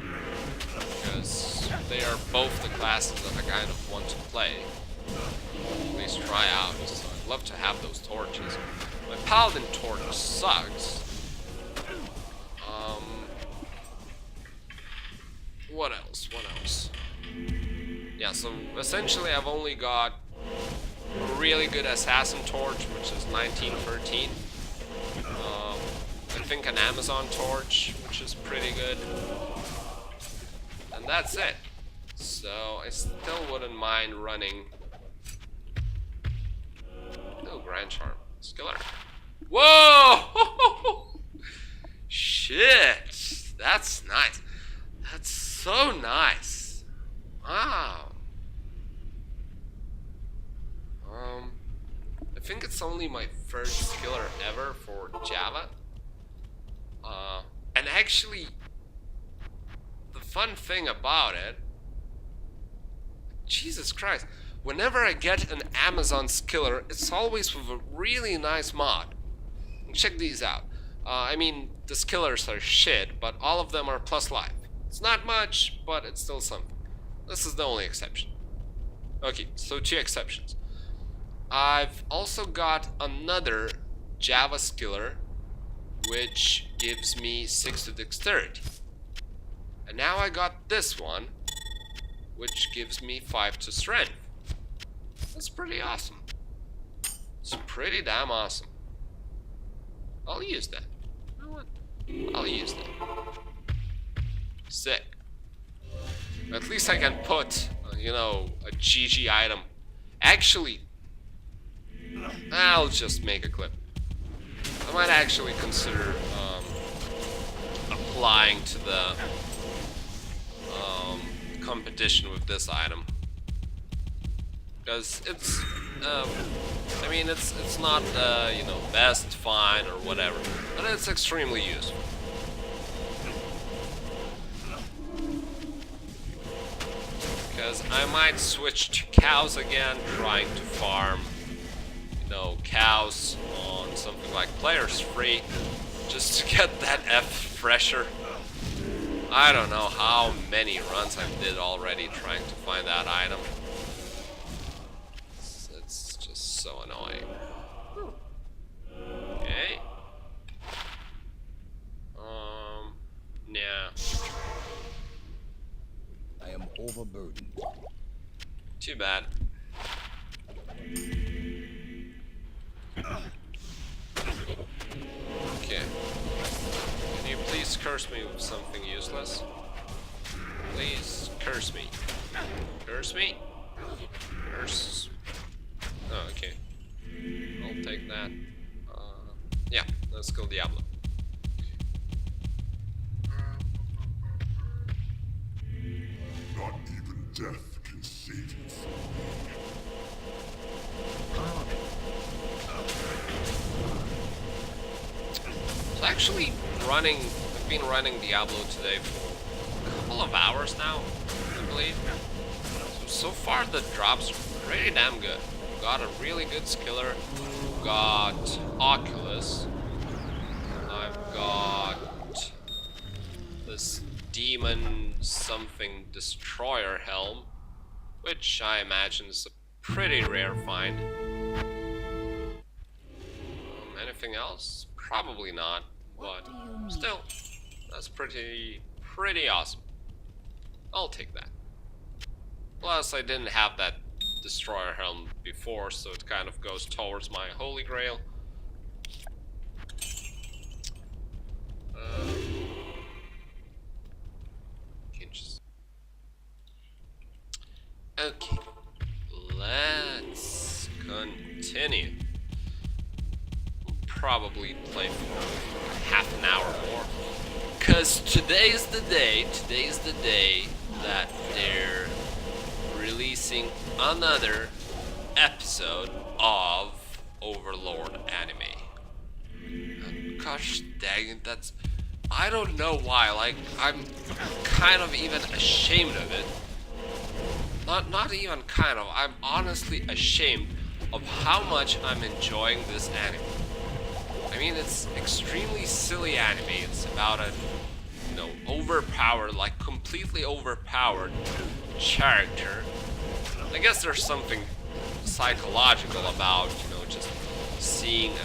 because they are both the classes that I kind of want to play, at least try out. So I'd love to have those torches. My Paladin torch sucks. What else? What else? Yeah, so essentially I've only got a really good assassin torch, which is 1913. I think an Amazon torch, which is pretty good. And that's it. So I still wouldn't mind running. No, Grand Charm. Skiller. Whoa! Shit! That's nice. That's so nice. Wow. I think it's only my first skiller ever for Java. And actually, the fun thing about it, Jesus Christ, whenever I get an Amazon skiller, it's always with a really nice mod. Check these out. I mean, the skillers are shit, but all of them are plus life. It's not much, but it's still something. This is the only exception. Okay, so 2 exceptions. I've also got another Java skiller, which gives me 6 to dexterity. And now I got this one, which gives me 5 to strength. That's pretty awesome. It's pretty damn awesome. I'll use that. You know what? I'll use that. Sick. At least I can put, you know, a GG item. Actually, I'll just make a clip. I might actually consider applying to the competition with this item, because it's I mean, it's not you know, best, fine, or whatever, but it's extremely useful. Because I might switch to cows again, trying to farm, you know, cows on something like Players Free, just to get that F fresher. I don't know how many runs I did already trying to find that item. It's just so annoying. Okay. Yeah. I am overburdened. Too bad. Okay. Can you please curse me with something useless? Please curse me. Curse me? Curse. Oh, okay. I'll take that. Yeah, let's go Diablo. Not even death can save you from So actually I've been running Diablo today for a couple of hours now, I believe. So far the drops are pretty damn good. Got a really good skiller, got Oculus, I've got this demon something destroyer helm, which I imagine is a pretty rare find. Anything else? Probably not, but still, that's pretty awesome. I'll take that. Plus, I didn't have that destroyer helm before, so it kind of goes towards my holy grail. Okay, let's continue. We'll probably play for half an hour more, cause today's the day that they're releasing another episode of Overlord anime. And gosh dang it, that's, I don't know why, like, I'm kind of even ashamed of it. Not even kind of, I'm honestly ashamed of how much I'm enjoying this anime. I mean, it's extremely silly anime. It's about a, you know, overpowered, like completely overpowered character. I guess there's something psychological about, you know, just seeing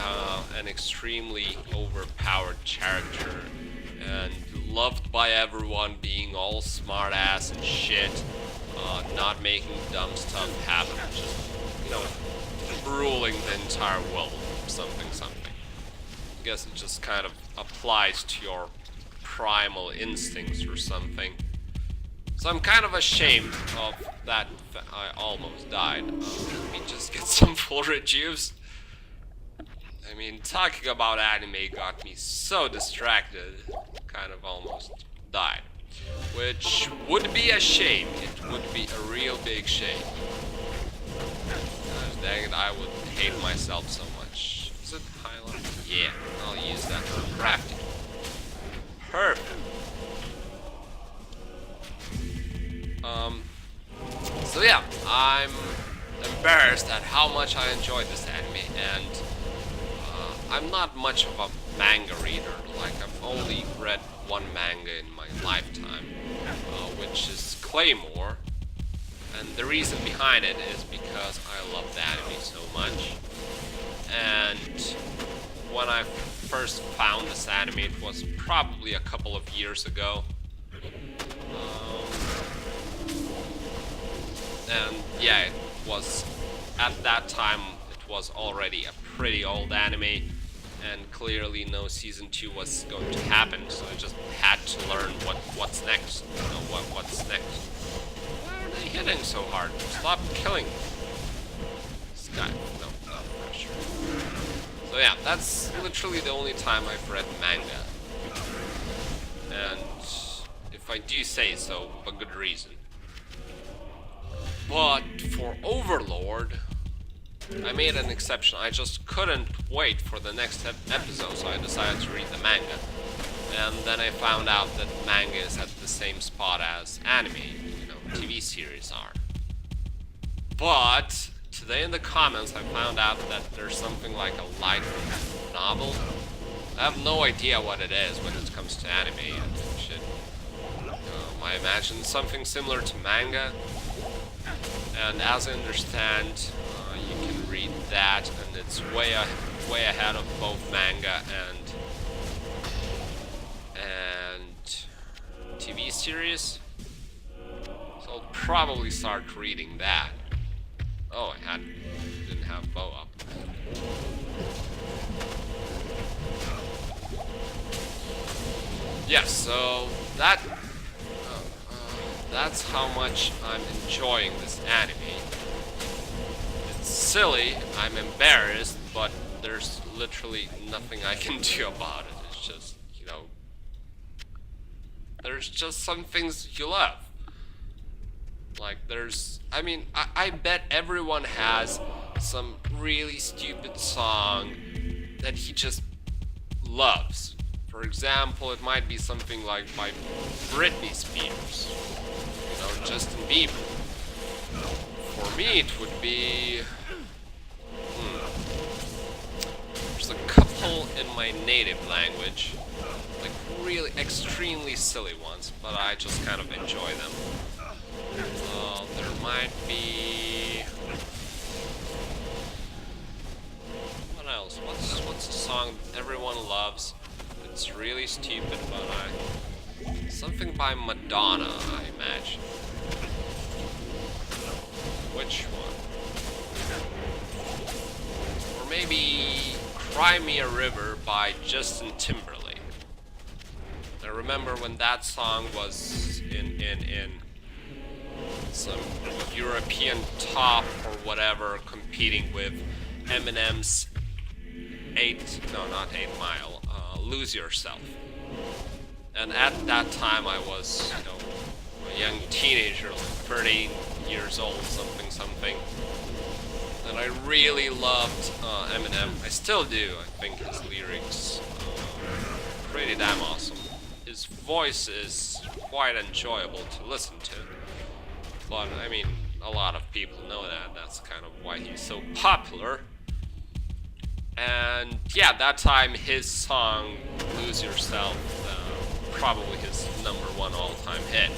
an extremely overpowered character and loved by everyone, being all smart ass and shit. Not making dumb stuff happen, just, you know, ruling the entire world, something. I guess it just kind of applies to your primal instincts or something. So I'm kind of ashamed of that. I almost died. Let me just get some full rejuves. I mean, talking about anime got me so distracted, kind of almost died. Which would be a shame. It would be a real big shame. Gosh dang it, I would hate myself so much. Is it highlight? Yeah, I'll use that for crafting. Perfect. So yeah, I'm embarrassed at how much I enjoyed this anime, and I'm not much of a manga reader. Like, I've only read one manga in my lifetime, which is Claymore, and the reason behind it is because I love the anime so much. And when I first found this anime, it was probably a couple of years ago. And yeah, it was, at that time, it was already a pretty old anime, and clearly no season 2 was going to happen, so I just had to learn what's next. You know, what's next. Why are they hitting so hard? Stop killing me. This guy, no pressure. So yeah, that's literally the only time I've read manga. And if I do say so, for good reason. But for Overlord, I made an exception. I just couldn't wait for the next episode, so I decided to read the manga. And then I found out that manga is at the same spot as anime, you know, TV series are. But today in the comments I found out that there's something like a light novel. I have no idea what it is when it comes to anime and shit. I imagine something similar to manga. And as I understand, you can read that, and it's way ahead of both manga and TV series. So I'll probably start reading that. Oh, didn't have bow up. Yeah, so that's how much I'm enjoying this anime. It's silly, I'm embarrassed, but there's literally nothing I can do about it. It's just, you know, there's just some things you love. Like I mean, I bet everyone has some really stupid song that he just loves. For example, it might be something like by Britney Spears, you know, Justin Bieber. For me, it would be... There's a couple in my native language, like really extremely silly ones, but I just kind of enjoy them. There might be... What else? What's a song everyone loves? It's really stupid, but something by Madonna, I imagine. Which one? Or maybe Cry Me a River by Justin Timberlake. I remember when that song was in some European top or whatever, competing with Eminem's 8 Mile, Lose Yourself. And at that time I was, you know, a young teenager, like 13 years old, something. And I really loved Eminem. I still do. I think his lyrics pretty damn awesome. His voice is quite enjoyable to listen to. But I mean, a lot of people know that. That's kind of why he's so popular. And yeah, that time his song "Lose Yourself," probably his #1 all-time hit,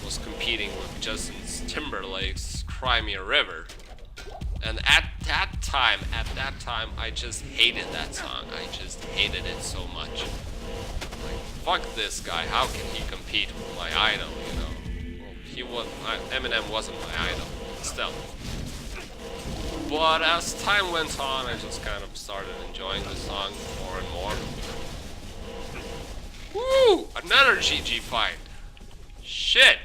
was competing with Justin Timberlake's "Cry Me a River." And at that time, I just hated that song. I just hated it so much. Like, fuck this guy. How can he compete with my idol? You know, well, Eminem wasn't my idol. Still. But as time went on, I just kind of started enjoying the song more and more. Woo! Another GG fight. Shit.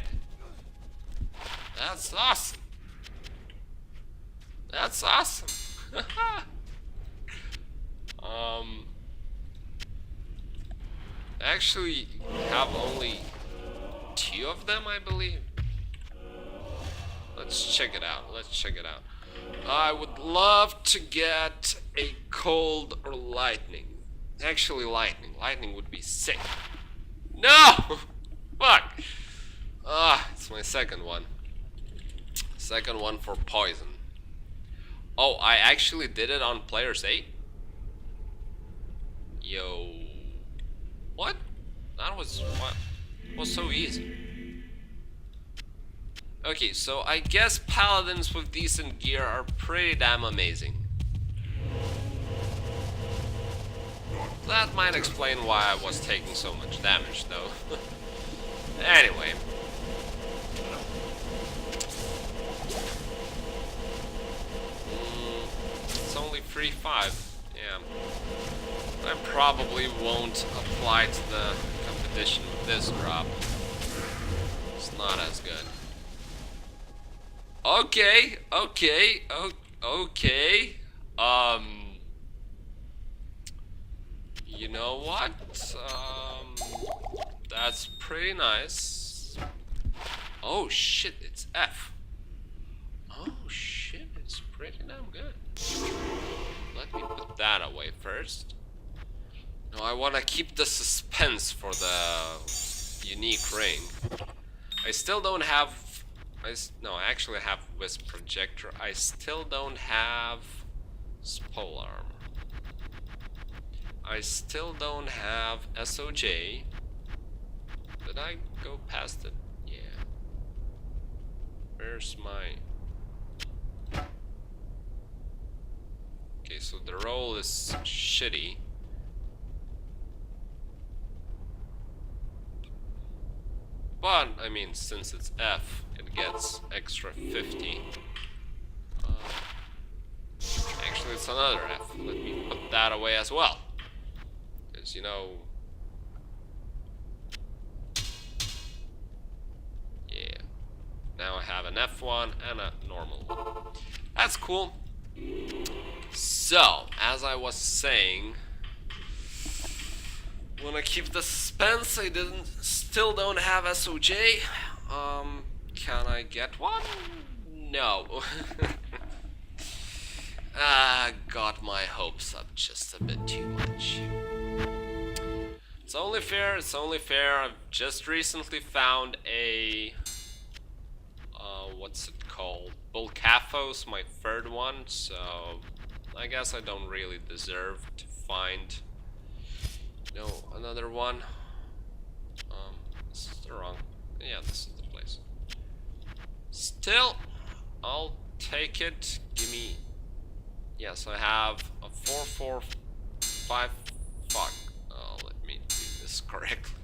That's awesome. That's awesome. Actually have only 2 of them, I believe. Let's check it out. I would love to get a cold or lightning. Actually, lightning. Lightning would be sick. No! Fuck! It's my second one. Second one for poison. Oh, I actually did it on players 8? Yo. What? That was so easy. Okay, so I guess paladins with decent gear are pretty damn amazing. That might explain why I was taking so much damage, though. Anyway. It's only 3-5. Yeah. I probably won't apply to the competition with this drop. It's not as good. Okay. You know what? That's pretty nice. Oh shit, it's F. Oh shit, it's pretty damn good. Let me put that away first. No, I wanna keep the suspense for the unique ring. I still don't have No, I actually have Wisp Projector. I still don't have Spole Arm. I still don't have SOJ. Did I go past it? Yeah. Where's my... Okay, so the roll is shitty. But, I mean, since it's F, it gets extra 50. Actually, it's another F. Let me put that away as well. Because, you know... Yeah. Now I have an F1 and a normal one. That's cool. So, as I was saying... Wanna keep the suspense, I still don't have SOJ. Can I get one? No. Got my hopes up just a bit too much. It's only fair, I've just recently found a... what's it called? Bulcaphos, my third one, so... I guess I don't really deserve to find... No, another one. This is the wrong... Yeah, this is the place. Still, I'll take it. Give me... Yes, I have a 4-4-5... Fuck. Let me do this correctly.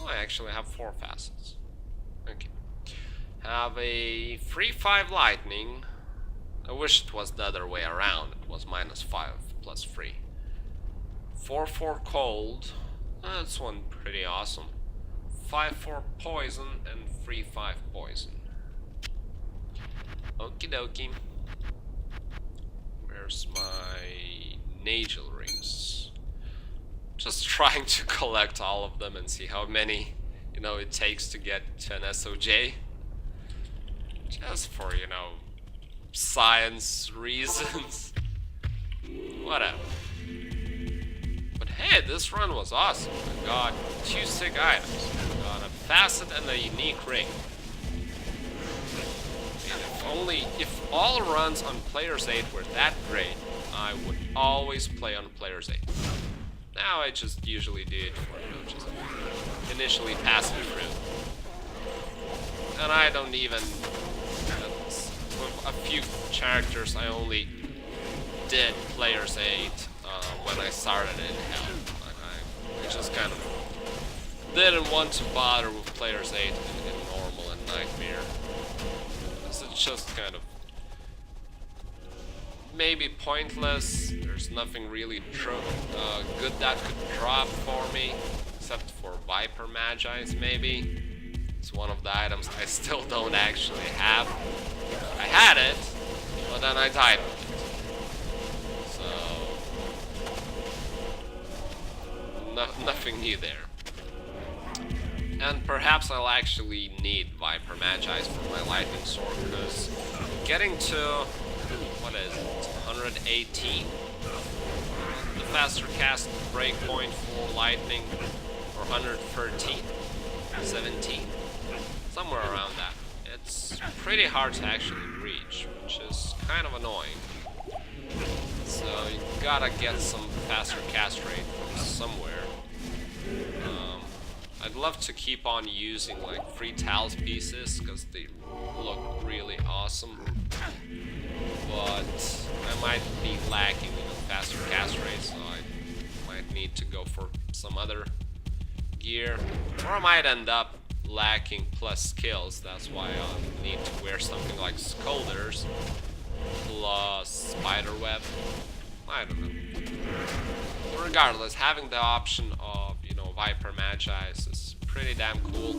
Oh, I actually have 4 facets. Okay. Have a 3-5 lightning. I wish it was the other way around. It was -5 plus 3. 4-4 cold. That's one pretty awesome. 5-4 poison and 3-5 poison. Okie dokie. Where's my Nagel rings? Just trying to collect all of them and see how many, you know, it takes to get to an SOJ. Just for, you know, science reasons. Whatever. But hey, this run was awesome. I got 2 sick items. I got a facet and a unique ring. And if all runs on Player's Aid were that great, I would always play on Player's Aid. Now I just usually do it for, you know, just initially pass it through. And I don't even... With a few characters, I only did Player's Aid when I started in Hell. I just kind of didn't want to bother with Player's Aid in Normal and Nightmare. It's just kind of maybe pointless. There's nothing really good that could drop for me, except for Viper Magi's maybe. It's one of the items I still don't actually have. I had it, but then I died with it. So... nothing new there. And perhaps I'll actually need Viper Magi's for my Lightning Sword, because getting to... what is it? 118? The faster cast breakpoint for Lightning, or 113? 17? Somewhere around that. It's pretty hard to actually reach, which is kind of annoying. So you gotta get some faster cast rate from somewhere. I'd love to keep on using like free Tals pieces, because they look really awesome. But I might be lacking in faster cast rate, so I might need to go for some other gear. Or I might end up lacking plus skills. That's why I need to wear something like Scolders plus Spiderweb. I don't know. But regardless, having the option of, you know, Viper Magi's is pretty damn cool,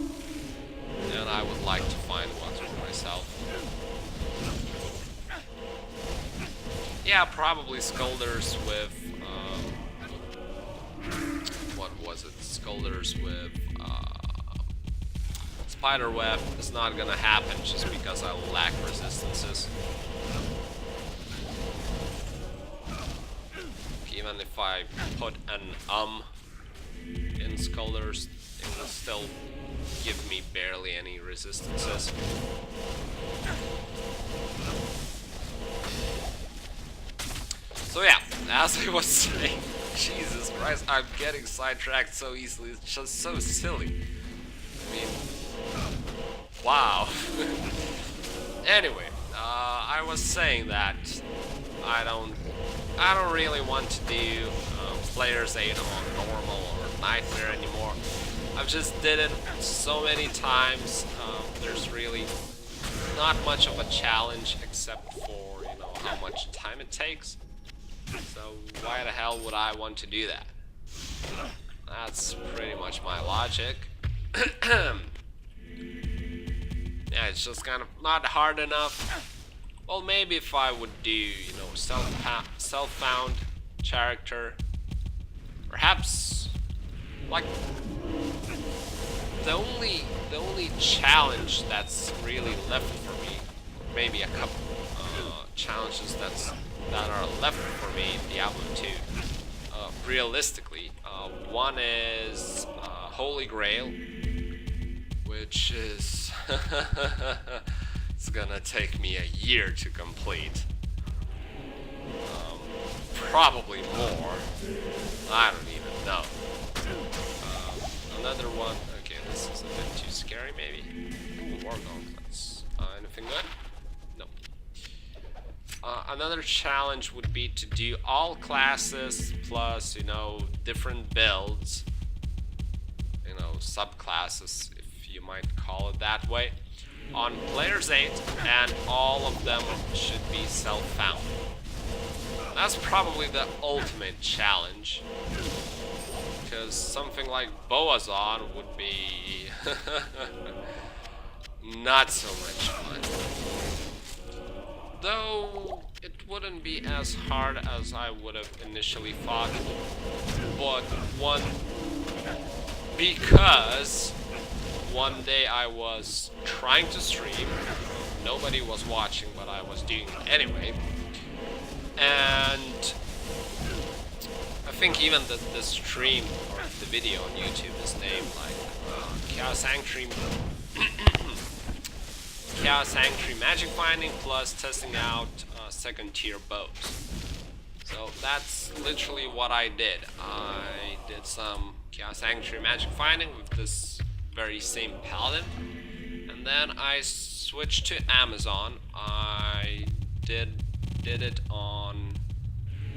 and I would like to find one for myself. Yeah, probably Scolders with what was it? Scolders with Spiderweb is not gonna happen just because I lack resistances. Even if I put an in resistance colors, it will still give me barely any resistances. So yeah, as I was saying, Jesus Christ, I'm getting sidetracked so easily, it's just so silly. I mean, wow. Anyway, I was saying that I don't really want to do Player's Aid on normal or nightmare anymore. I've just did it so many times. There's really not much of a challenge except for, you know, how much time it takes. So why the hell would I want to do that? That's pretty much my logic. Yeah, it's just kind of not hard enough. Well, maybe if I would do, you know, self-found character, perhaps, like, the only challenge that's really left for me, maybe a couple challenges that are left for me in Diablo2, realistically, one is Holy Grail, which is it's gonna take me a year to complete. Probably more. I don't even know. Another one. Okay, this is a bit too scary, maybe. Ooh, War Gauntlets. Anything good? No. Another challenge would be to do all classes plus, you know, different builds. You know, subclasses, if you might call it that way, on Player's Aid, and all of them should be self-found. That's probably the ultimate challenge, because something like Boazon would be not so much fun. Though it wouldn't be as hard as I would have initially thought, but because one day I was trying to stream, nobody was watching, but I was doing it anyway, and I think even the stream or the video on YouTube is named like Chaos Sanctuary Chaos Sanctuary Magic Finding plus testing out second tier bows. So that's literally what I did. I did some Chaos Sanctuary Magic Finding with this very same Paladin, and then I switched to Amazon. I did it on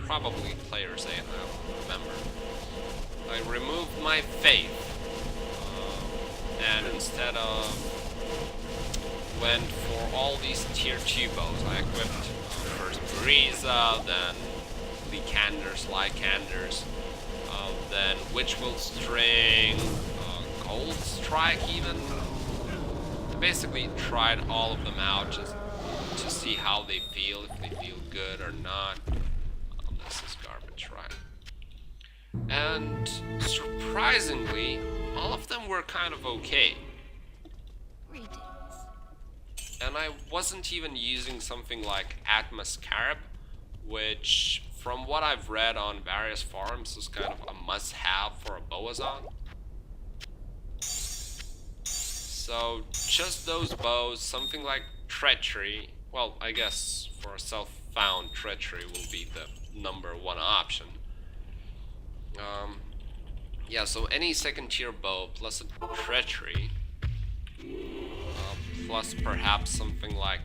probably Player's Aid, I don't remember. I removed my faith, and instead of went for all these tier 2 bows. I equipped first Bereza, then Lycanders, then Witchwill String, Cold Strike even. I basically tried all of them out just to see how they feel, if they feel good or not. This is garbage, right? And surprisingly, all of them were kind of okay. And I wasn't even using something like Atma Scarab, which, from what I've read on various forums, is kind of a must-have for a Boazon. So, just those bows, something like Treachery, well, I guess for a self-found, Treachery will be the #1 option. Yeah, so any second tier bow plus a Treachery, plus perhaps something like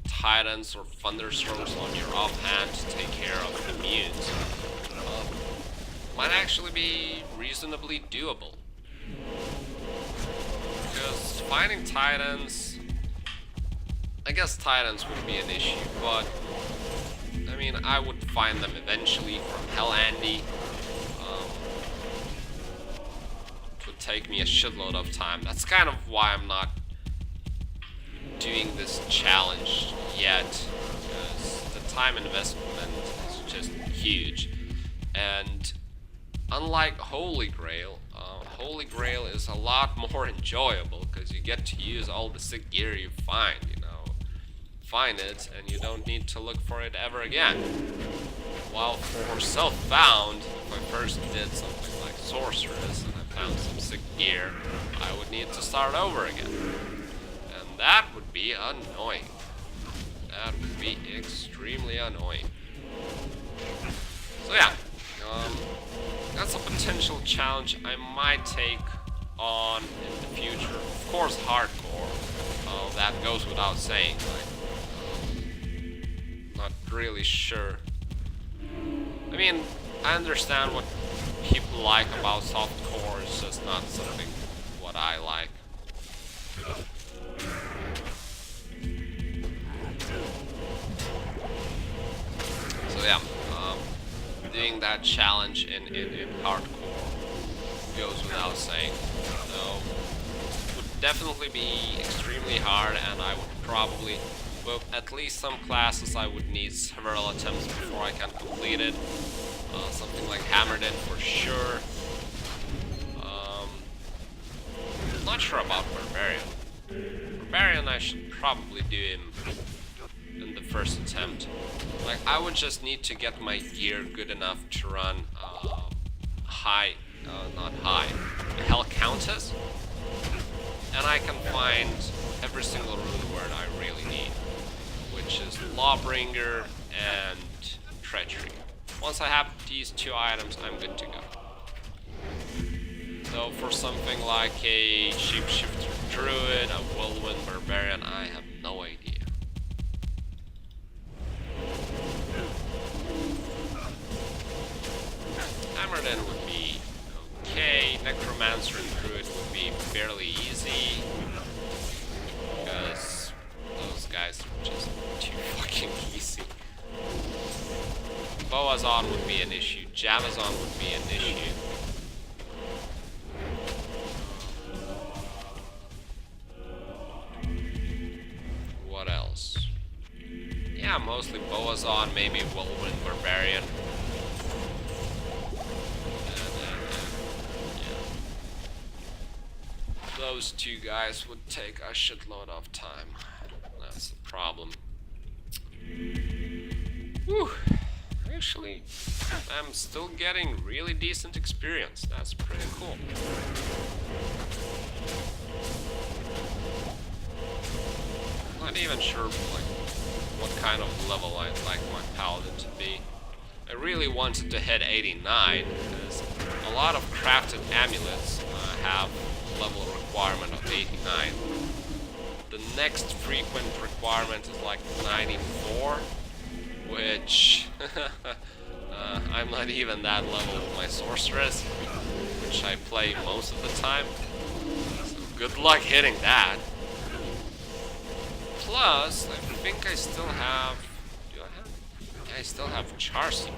Titans or Thunderstrokes on your offhand to take care of the mutes, might actually be reasonably doable. Because finding Titans, I guess Titans would be an issue, but I mean, I would find them eventually from Hell Andy. It would take me a shitload of time. That's kind of why I'm not doing this challenge yet, because the time investment is just huge. And unlike Holy Grail, Holy Grail is a lot more enjoyable because you get to use all the sick gear you find, you know. Find it and you don't need to look for it ever again. While for Self-Found, if I first did something like Sorceress and I found some sick gear, I would need to start over again. And that would be annoying. That would be extremely annoying. So yeah, that's a potential challenge I might take on in the future. Of course, hardcore. That goes without saying. Not really sure. I mean, I understand what people like about softcore. It's just not something what I like. So yeah, doing that challenge in hardcore goes without saying. So would definitely be extremely hard, and I would probably, well, at least some classes I would need several attempts before I can complete it. Something like Hammered In for sure. Not sure about Barbarian. Barbarian I should probably do him in the first attempt. Like, I would just need to get my gear good enough to run not high, Hell Countess, and I can find every single rune word I really need, which is Lawbringer and Treachery. Once I have these two items, I'm good to go. So for something like a Shapeshifter Druid, a Whirlwind Barbarian, I have no idea. Hammered In would be okay. Necromancer and Druid would be fairly easy, because those guys are just too fucking easy. Boazon would be an issue. Jamazon would be an issue. What else? Yeah, mostly Boazon, maybe Whirlwind Barbarian. Those two guys would take a shitload of time. That's the problem. Whew. Actually, I'm still getting really decent experience. That's pretty cool. Not even sure like what kind of level I'd like my Paladin to be. I really wanted to hit 89 because a lot of crafted amulets have level requirement of 89. The next frequent requirement is like 94, which I'm not even that level with my Sorceress, which I play most of the time. So good luck hitting that. Plus, I think I still have... Do I have? Yeah, I still have Charcy.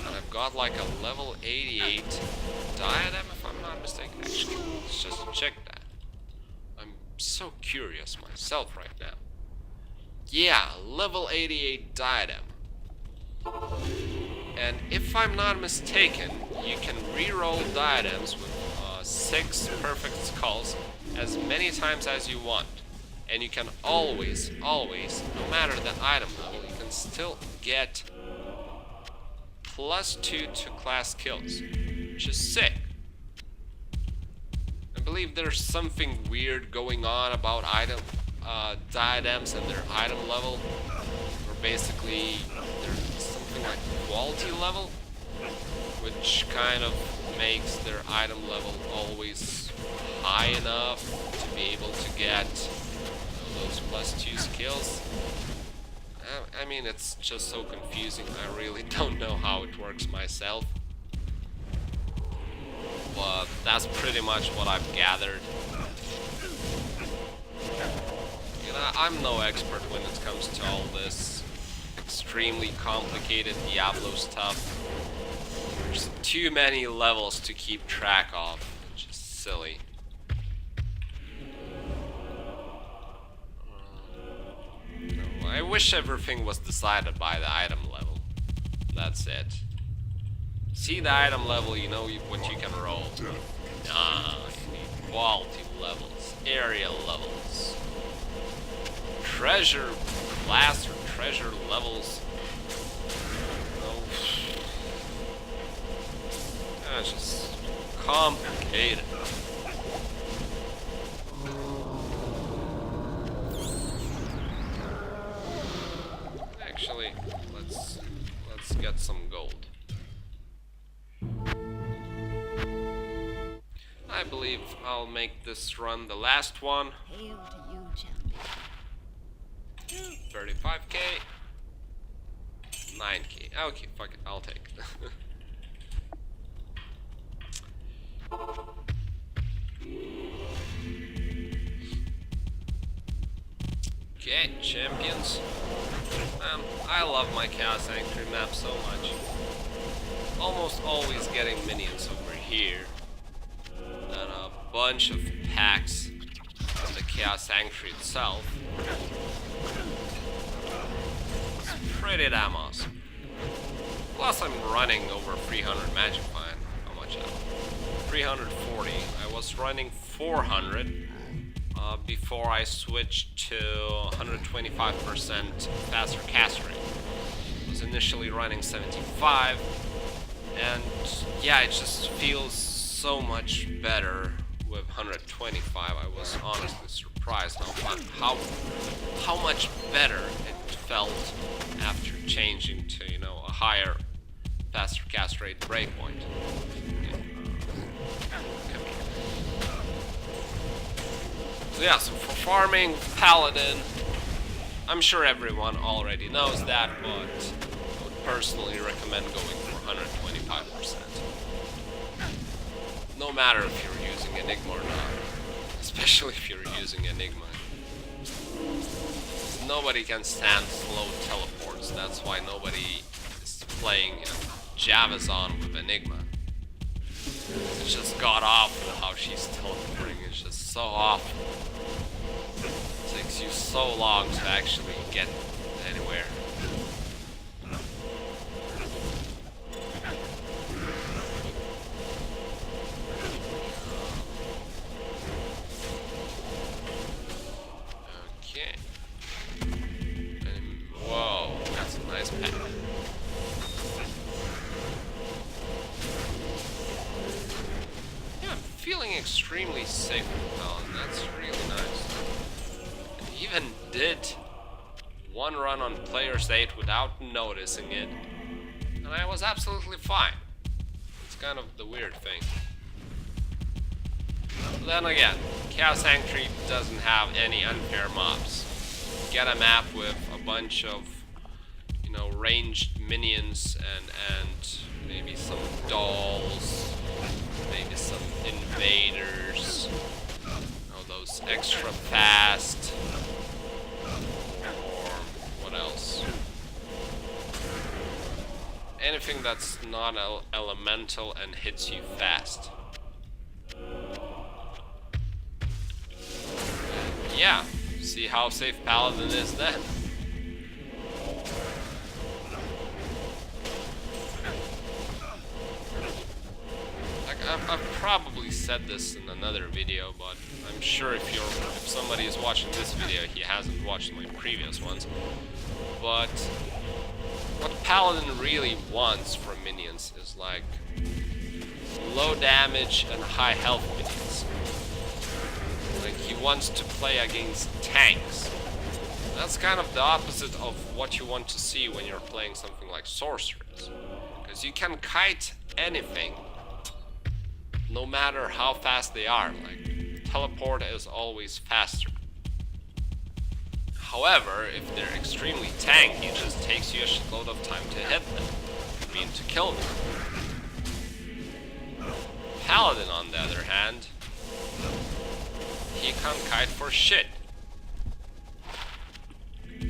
And I've got like a level 88 diadem, if I'm not mistaken. Actually, let's just check that. I'm so curious myself right now. Yeah, level 88 diadem. And if I'm not mistaken, you can re-roll diadems with 6 perfect skulls as many times as you want. And you can always, no matter the item level, you can still get +2 to class kills, which is sick. I believe there's something weird going on about diadems and their item level, or basically there's something like quality level, which kind of makes their item level always high enough to be able to get those +2 skills. I mean, it's just so confusing. I really don't know how it works myself. But that's pretty much what I've gathered. You know, I'm no expert when it comes to all this extremely complicated Diablo stuff. There's too many levels to keep track of, which is silly. I wish everything was decided by the item level. That's it. See the item level, you know what you can roll. Nah, you need quality levels, area levels, treasure class or treasure levels. That's just complicated. Actually, let's get some gold. I believe I'll make this run the last one. Hail to you, champion. 35k. 9k. Okay, fuck it, I'll take it. Okay, champions. I love my Chaos Sanctuary map so much. Almost always getting minions over here. And a bunch of packs on the Chaos Sanctuary itself. It's pretty damn awesome. Plus I'm running over 300 magic fine. How much now? 340. I was running 400 before I switched to 125% faster cast rate. I was initially running 75, and yeah, it just feels so much better with 125. I was honestly surprised how much better it felt after changing to, you know, a higher, faster cast rate breakpoint. So yeah, so for farming Paladin, I'm sure everyone already knows that, but I would personally recommend going for 125%. No matter if you're using Enigma or not, especially if you're using Enigma. Nobody can stand slow teleports, that's why nobody is playing, you know, Javazon with Enigma. It's just god awful how she's teleporting, it's just so awful. It takes you so long to actually get anywhere. Okay. Whoa, that's a nice pack. Feeling extremely safe with Paladin. That's really nice. And even did one run on player's 8 without noticing it, and I was absolutely fine. It's kind of the weird thing. But then again, Chaos Sanctuary doesn't have any unfair mobs. Get a map with a bunch of, you know, ranged minions and maybe some dolls. Maybe some invaders, those extra fast, or what else? Anything that's non-elemental and hits you fast. Yeah, see how safe Paladin is then. I've probably said this in another video, but I'm sure if somebody is watching this video, he hasn't watched my previous ones. But what Paladin really wants from minions is like low damage and high health minions. Like he wants to play against tanks. That's kind of the opposite of what you want to see when you're playing something like sorcerers. Because you can kite anything, no matter how fast they are. Like, teleport is always faster. However, if they're extremely tanky, it just takes you a shitload of time to hit them. I mean, to kill them. Paladin, on the other hand, he can't kite for shit.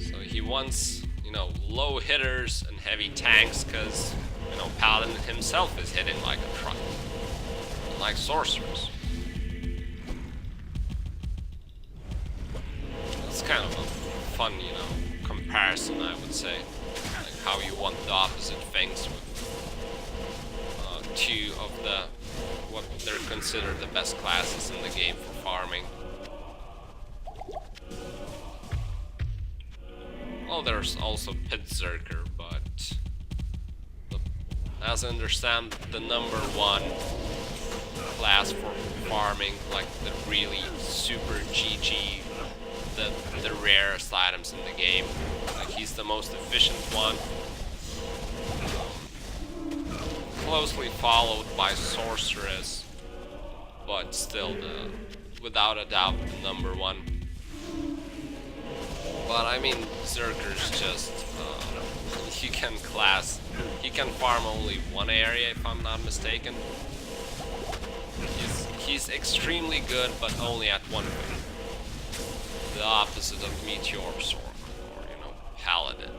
So he wants, you know, low hitters and heavy tanks, because, you know, Paladin himself is hitting like a truck. Like sorcerers. It's kind of a fun, you know, comparison, I would say. Like how you want the opposite things with two of the what they're considered the best classes in the game for farming. Well, there's also Pit Zerker, but as I understand, the number one class for farming, like the really super GG, the rarest items in the game. Like he's the most efficient one. Closely followed by Sorceress, but still without a doubt the number one. But I mean, Zerker's just he can farm only one area if I'm not mistaken. He's extremely good, but only at one thing. The opposite of Meteor Sork, or you know, Paladin.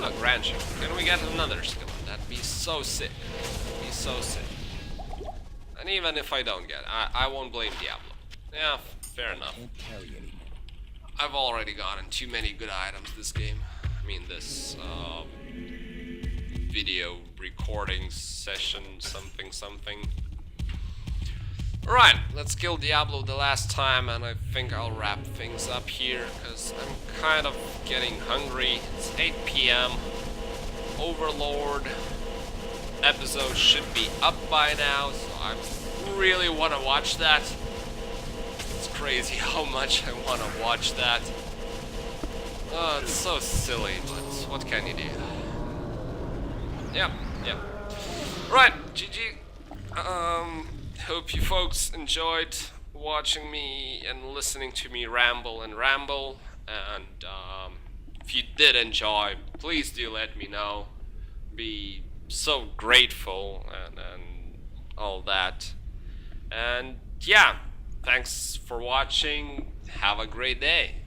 Oh, Grancher. Can we get another skill? That'd be so sick. That'd be so sick. And even if I don't get it, I won't blame Diablo. Yeah, fair enough. Can't carry anymore. I've already gotten too many good items this game. I mean, this video recording session, something. Alright, let's kill Diablo the last time, and I think I'll wrap things up here, because I'm kind of getting hungry. It's 8 p.m. Overlord episode should be up by now, so I really want to watch that. It's crazy how much I want to watch that. Oh, it's so silly, but what can you do? Yep. Right, GG. Hope you folks enjoyed watching me and listening to me ramble. And if you did enjoy, please do let me know. Be so grateful and all that. And yeah, thanks for watching. Have a great day.